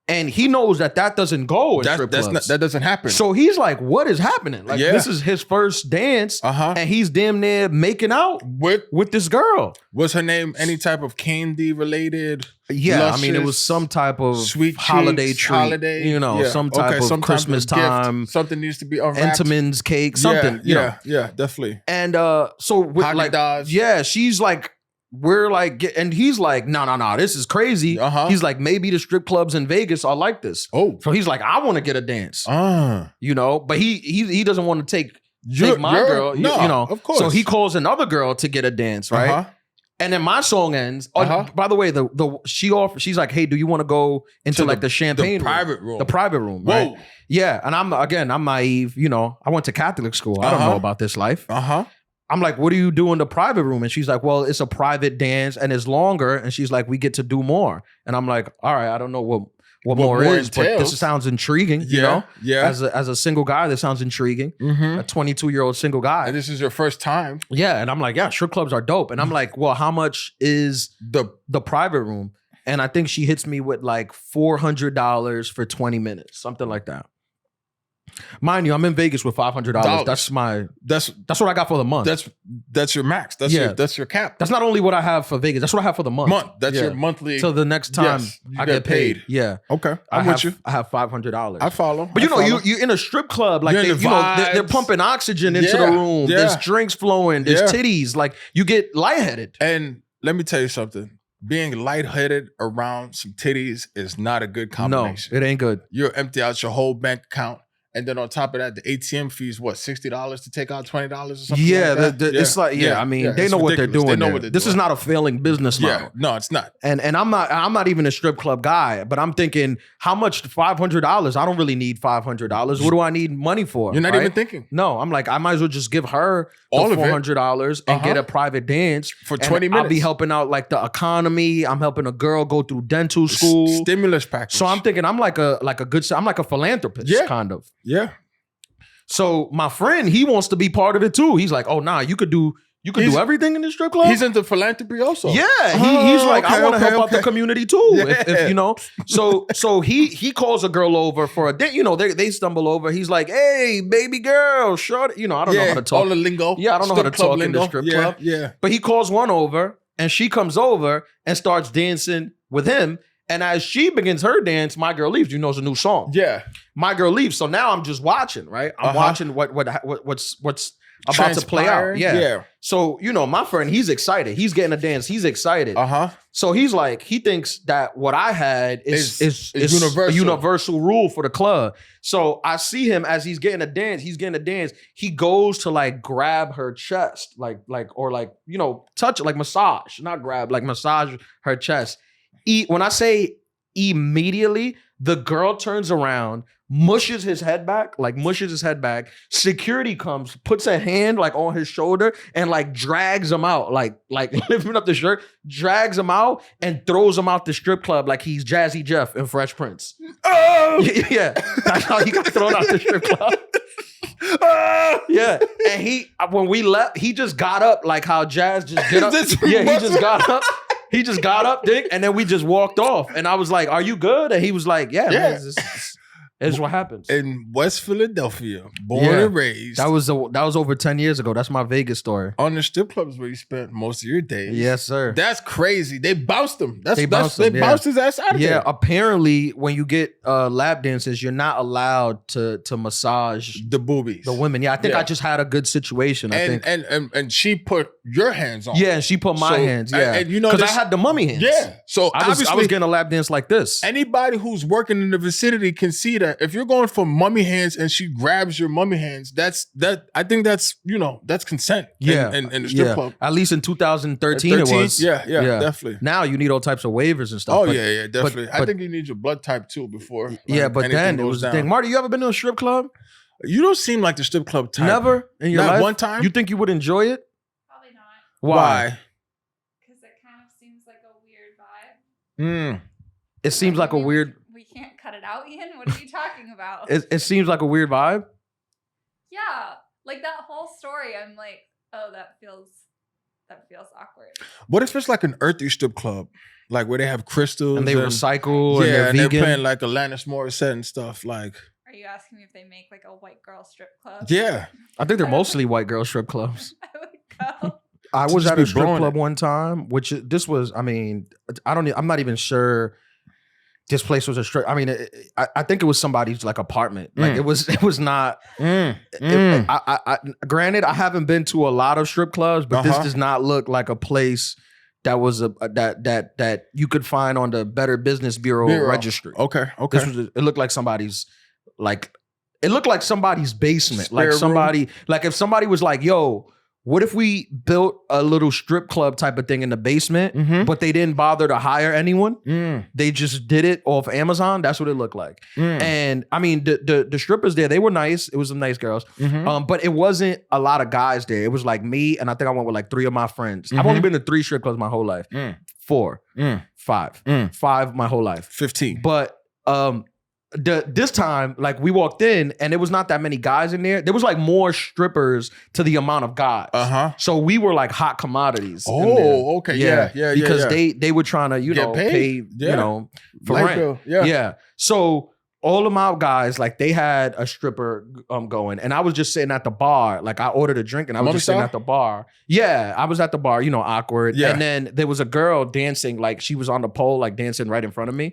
And he knows that doesn't go in strip clubs. That doesn't happen. So he's like, what is happening? Like, this is his first dance, and he's damn near making out with this girl. Was her name any type of candy related? Yeah, luscious, I mean, it was some type of sweet holiday cheeks, treat. You know, some type of Christmas time. Something needs to be unwrapped. Entenmann's cake, something. Yeah, definitely. And so with Haagen-Dazs. she's like, we're like, and he's like, no, this is crazy. He's like, maybe the strip clubs in Vegas are like this. Oh, so he's like, I want to get a dance. You know, but he doesn't want to take my girl. No, you know, of course. So he calls another girl to get a dance, right? And then my song ends. By the way, she's like, hey, do you want to go into like the champagne private room? The private room, right? Whoa. Yeah, and I'm naive. You know, I went to Catholic school. I don't know about this life. I'm like, what do you do in the private room? And she's like, well, it's a private dance and it's longer. And she's like, we get to do more. And I'm like, all right, I don't know what more is, but this sounds intriguing, you know? Yeah. As a single guy, this sounds intriguing. A 22-year-old single guy. And this is your first time. Yeah. And I'm like, yeah, strip clubs are dope. And I'm like, well, how much is the private room? And I think she hits me with like $400 for 20 minutes, something like that. Mind you, I'm in Vegas with $500. That's what I got for the month. That's your max. That's your cap. That's not only what I have for Vegas. That's what I have for the month. That's your monthly. Till the next time I get paid. Yeah. Okay. I'm with you. I have $500. I follow. But you're in a strip club. Like they're pumping oxygen into the room. Yeah. There's drinks flowing. There's titties. Like you get lightheaded. And let me tell you something. Being lightheaded around some titties is not a good combination. No, it ain't good. You'll empty out your whole bank account. And then on top of that, the ATM fees, what, $60 to take out $20 or something? It's like, I mean, they know what they're doing. They know what they're doing. This is not a failing business model. No, it's not. And I'm not even a strip club guy, but I'm thinking, how much? $500? I don't really need $500. What do I need money for? You're not even thinking. No, I'm like, I might as well just give her all the $400 and get a private dance for 20 minutes. I'll be helping out like the economy. I'm helping a girl go through dental school. Stimulus package. So I'm thinking, I'm like a philanthropist, kind of. Yeah. So my friend, he wants to be part of it too. He's like, oh nah, you could do everything in the strip club. He's into philanthropy also. Yeah, he's like, I want to help out the community too. Yeah. If you know, so he calls a girl over for a date. You know, they stumble over. He's like, hey, baby girl, short. You know, I don't know how to talk. All the lingo. Yeah, I don't know how to talk in the strip club. Yeah, but he calls one over, and she comes over and starts dancing with him. And as she begins her dance, my girl leaves. You know, it's a new song. Yeah, my girl leaves. So now I'm just watching, right? I'm watching what's about to play out. Yeah. So you know, my friend, he's excited. He's getting a dance. He's excited. So he's like, he thinks that what I had is universal. A universal rule for the club. So I see him as he's getting a dance. He goes to like grab her chest, or you know, touch it, like massage, not grab, like massage her chest. When I say immediately, the girl turns around, mushes his head back. Security comes, puts a hand like on his shoulder and like drags him out, like lifting up the shirt, drags him out and throws him out the strip club like he's Jazzy Jeff in Fresh Prince. Oh! Yeah, that's how he got thrown out the strip club. Yeah, and when we left, he just got up like how Jazz just get up. Yeah, he just got up. He just got up, Dick, and then we just walked off. And I was like, "Are you good?" And he was like, "Yeah, man, it's what happens." In West Philadelphia, born and raised. That was over 10 years ago. That's my Vegas story. On the strip clubs where you spent most of your days. Yes, sir. That's crazy. They bounced him. They bounced his ass out of there. Yeah, apparently when you get lap dances, you're not allowed to massage the boobies. The women. Yeah, I think I just had a good situation. And she put your hands on. Yeah, and she put my hands. Yeah. And you know, because I had the mummy hands. Yeah. So I was getting a lap dance like this. Anybody who's working in the vicinity can see that if you're going for mummy hands and she grabs your mummy hands, I think that's consent. Yeah. In the strip club. At least in 2013 it was. Yeah, definitely. Now you need all types of waivers and stuff. Oh, yeah, definitely. I think you need your blood type too before. But then it was the thing. Marty, you ever been to a strip club? You don't seem like the strip club type. Never in your life? Not one time? You think you would enjoy it? Probably not. Why? Because it kind of seems like a weird vibe. It seems like a weird... We can't cut it out, Ian. What are you talking about? It seems like a weird vibe? Yeah. Like that whole story, I'm like, oh, that feels that feels awkward. What if it's like an earthy strip club? Like where they have crystals and they recycle and they're and vegan. they're playing like Alanis Morissette and stuff. Like, are you asking me if they make like a white girl strip club? Yeah, I think they're mostly white girl strip clubs. I would go. I was at a strip club one time, which this was. I mean, I'm not even sure. This place was a strip. I mean, I think it was somebody's like apartment. Like it was not. Granted, I haven't been to a lot of strip clubs, but this does not look like a place that was that you could find on the Better Business Bureau registry. Okay. It looked like somebody's it looked like somebody's basement. Spare like somebody like if somebody was like, yo, what if we built a little strip club type of thing in the basement, but they didn't bother to hire anyone? They just did it off Amazon. That's what it looked like. And I mean, the strippers there, they were nice. It was some nice girls. But it wasn't a lot of guys there. It was like me, and I think I went with like 3 of my friends. I've only been to 3 strip clubs my whole life. 4, 5. 5 my whole life. 15. But this time, like we walked in and there was not that many guys in there. There was like more strippers to the amount of guys. So we were like hot commodities. Oh, okay. Yeah. Because they were trying to, pay for Light rent. bill. Yeah. So all of my guys, like they had a stripper going, and I was just sitting at the bar. Like I ordered a drink and I was just sitting at the bar. Yeah, I was at the bar, awkward. Yeah. And then there was a girl dancing, like she was on the pole, like dancing right in front of me.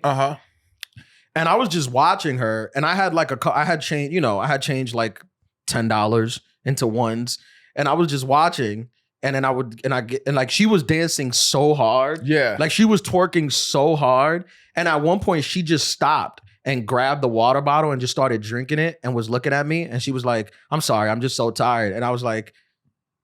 And I was just watching her, and I had like I had changed like $10 into ones, and I was just watching, and then like she was dancing so hard, like she was twerking so hard, and at one point she just stopped and grabbed the water bottle and just started drinking it and was looking at me, and she was like, "I'm sorry, I'm just so tired," and I was like,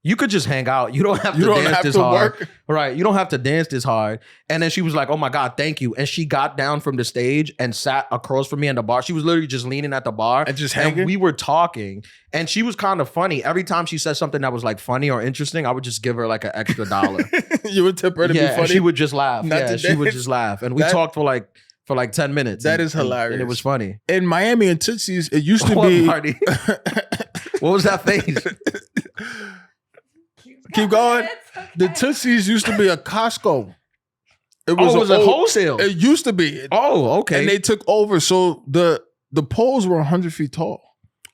you could just hang out. You don't have to dance this hard. Right. You don't have to dance this hard. And then she was like, oh my God, thank you. And she got down from the stage and sat across from me in the bar. She was literally just leaning at the bar. And just hanging? And we were talking. And she was kind of funny. Every time she said something that was like funny or interesting, I would just give her like an extra $1. You would tip her to be funny? And she would just laugh. She would just laugh. And we talked for like 10 minutes. That is hilarious. And it was funny. In Miami and Tootsie's, it used to be... Marty? What was that face? Keep going. Okay. The Tootsies used to be a Costco. It was a wholesale. It used to be. Oh, okay. And they took over. So the poles were 100 feet tall.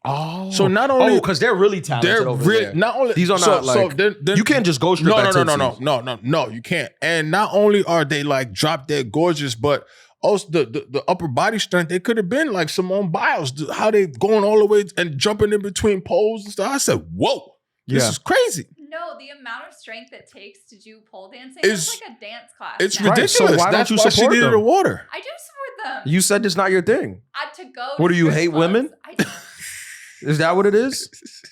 Oh. So not only... because they're really talented over there. Not only... These are not like... you can't just go straight back to No, you can't. And not only are they like drop dead gorgeous, but also the upper body strength, they could have been like Simone Biles. How they going all the way and jumping in between poles and stuff. I said, whoa. This is crazy. No, the amount of strength it takes to do pole dancing is like a dance class. It's ridiculous. Right, so why don't you support she needed them? The water. I do support them. You said it's not your thing. To go. What do you hate clubs, women? Is that what it is?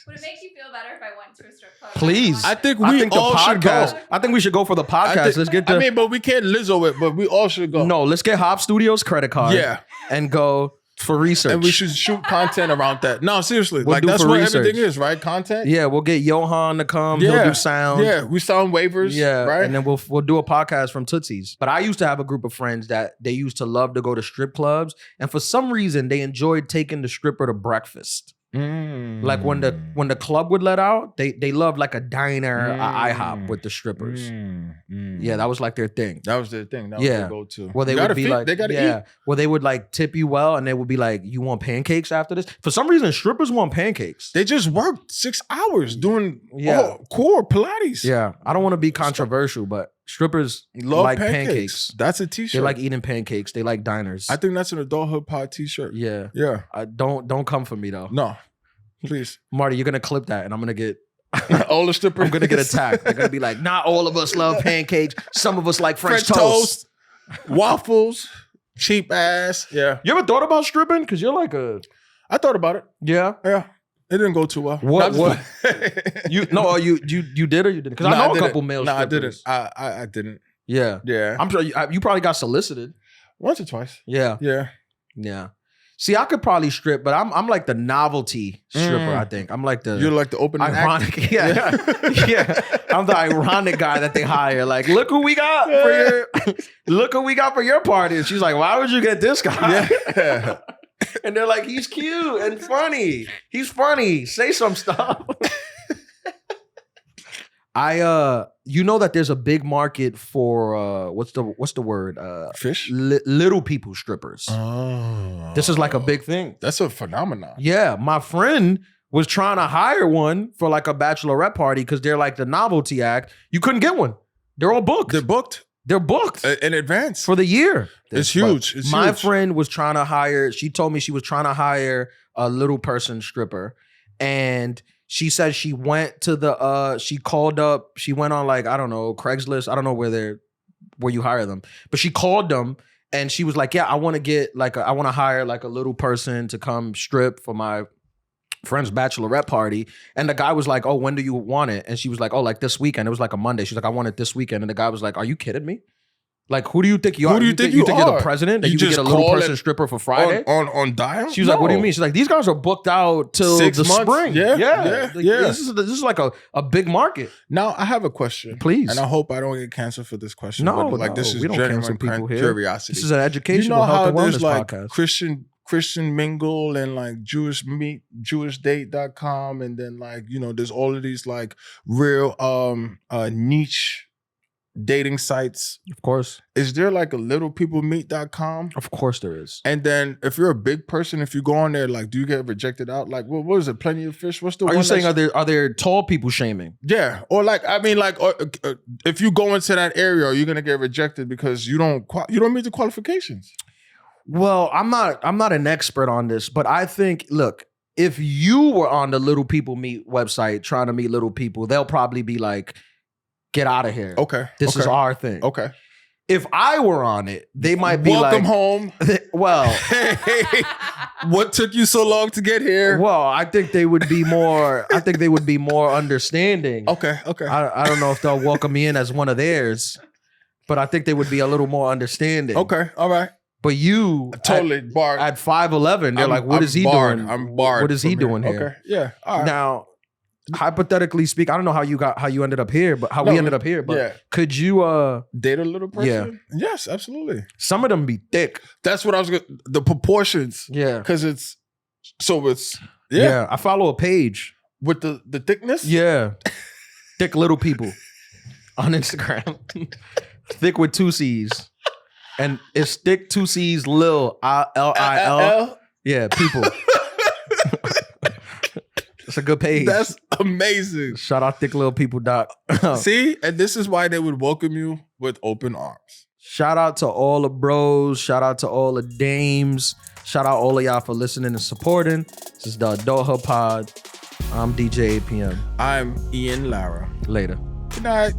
Would it make you feel better if I went to a strip club? Please. I think all should go. I think we should go for the podcast. Let's get the... but we can't Lizzo it, but we all should go. No, let's get Hop Studios credit card. Yeah. And go for research. And we should shoot content around that. No, seriously. Like that's what everything is, right? Content? Yeah, we'll get Johan to come. Yeah. He'll do sound. Yeah, we sound waivers. Yeah, right? And then we'll do a podcast from Tootsie's. But I used to have a group of friends that they used to love to go to strip clubs. And for some reason, they enjoyed taking the stripper to breakfast. Like when the club would let out, they loved like a diner, a IHOP with the strippers. Yeah, that was like their thing. That was their thing. That was their go-to. Well, they would be like, they gotta eat. Well, they would like tip you well, and they would be like, "You want pancakes after this?" For some reason, strippers want pancakes. They just worked 6 hours doing core Pilates. Yeah, I don't want to be controversial, but strippers love like pancakes. That's a t-shirt. They like eating pancakes. They like diners. I think that's an Adulthood Pod t-shirt. Yeah. Don't come for me though. No, please, Marty. You're gonna clip that, and I'm gonna get all the strippers. I'm gonna get attacked. They're gonna be like, not all of us love pancakes. Some of us like French toast, waffles, cheap ass. Yeah. You ever thought about stripping? Because you're like a... I thought about it. Yeah. Yeah. It didn't go too well. What? you did or you didn't? Because I know a couple male strippers. I didn't. Yeah. Yeah. I'm sure you probably got solicited. Once or twice. Yeah. Yeah. Yeah. See, I could probably strip, but I'm like the novelty stripper, I think. I'm like the... You're like the opening ironic act? Yeah. I'm the ironic guy that they hire. Like, look who we got for your party. And she's like, why would you get this guy? Yeah. And they're like, he's cute and funny. He's funny. Say some stuff. You know that there's a big market for what's the word? Fish? Little people strippers. Oh. This is like a big thing. That's a phenomenon. Yeah, my friend was trying to hire one for like a bachelorette party because they're like the novelty act. You couldn't get one. They're all booked. They're booked in advance for the year. It's huge. My friend was trying to hire. She told me she was trying to hire a little person stripper, and she said she went to the. She called up. She went on like I don't know Craigslist. I don't know where you hire them, but she called them and she was like, "Yeah, I want to get like I want to hire like a little person to come strip for my friend's bachelorette party." And the guy was like, "Oh, when do you want it?" And she was like, "Oh, like this weekend." It was like a Monday. She's like, "I want it this weekend." And the guy was like, "Are you kidding me? Like, who do you think you are? Who do you think you're are? the president? That you could get a little person stripper for Friday on dime?" She was like, "What do you mean?" She's like, "These guys are booked out till 6 the months? spring." Yeah. This is like a big market. Now I have a question, please, and I hope I don't get canceled for this question. No, but like this is we don't cancel people here. Curiosity. This is an educational health and wellness like podcast. Christian Mingle and like Jewish Meet, JewishDate.com, and then like there's all of these like real niche dating sites. Of course. Is there like a littlepeoplemeet.com? Of course there is. And then if you're a big person, if you go on there, like do you get rejected out? Like what is it? Plenty of Fish? What's the one? Are you saying are there tall people shaming? Yeah. Or like if you go into that area, are you gonna get rejected because you don't meet the qualifications? Well, I'm not an expert on this, but I think, look, if you were on the Little People Meet website trying to meet little people, they'll probably be like, "Get out of here. Okay. This is our thing." Okay. If I were on it, they might be welcome home. Well, hey, what took you so long to get here? Well, I think they would be more. I think they would be more understanding. Okay. I don't know if they'll welcome me in as one of theirs, but I think they would be a little more understanding. Okay. All right. But you totally barred at 5'11", they're like, "What is he barred. doing? I'm barred. What is he doing here?" Okay. Yeah. All right. Now, hypothetically speak, I don't know how you ended up here, but we ended up here. But could you date a little person? Yeah. Yes, absolutely. Some of them be thick. That's what I was gonna, the proportions. Yeah. Because it's yeah. I follow a page with the thickness. Yeah. Thick little people on Instagram. Thick with 2 C's. And it's thick 2 C's Lil L-I-L. Yeah, people. It's a good page. That's amazing. Shout out Thick Little People Doc. See? And this is why they would welcome you with open arms. Shout out to all the bros. Shout out to all the dames. Shout out all of y'all for listening and supporting. This is the Adulthood Pod. I'm DJ APM. I'm Ian Lara. Later. Good night.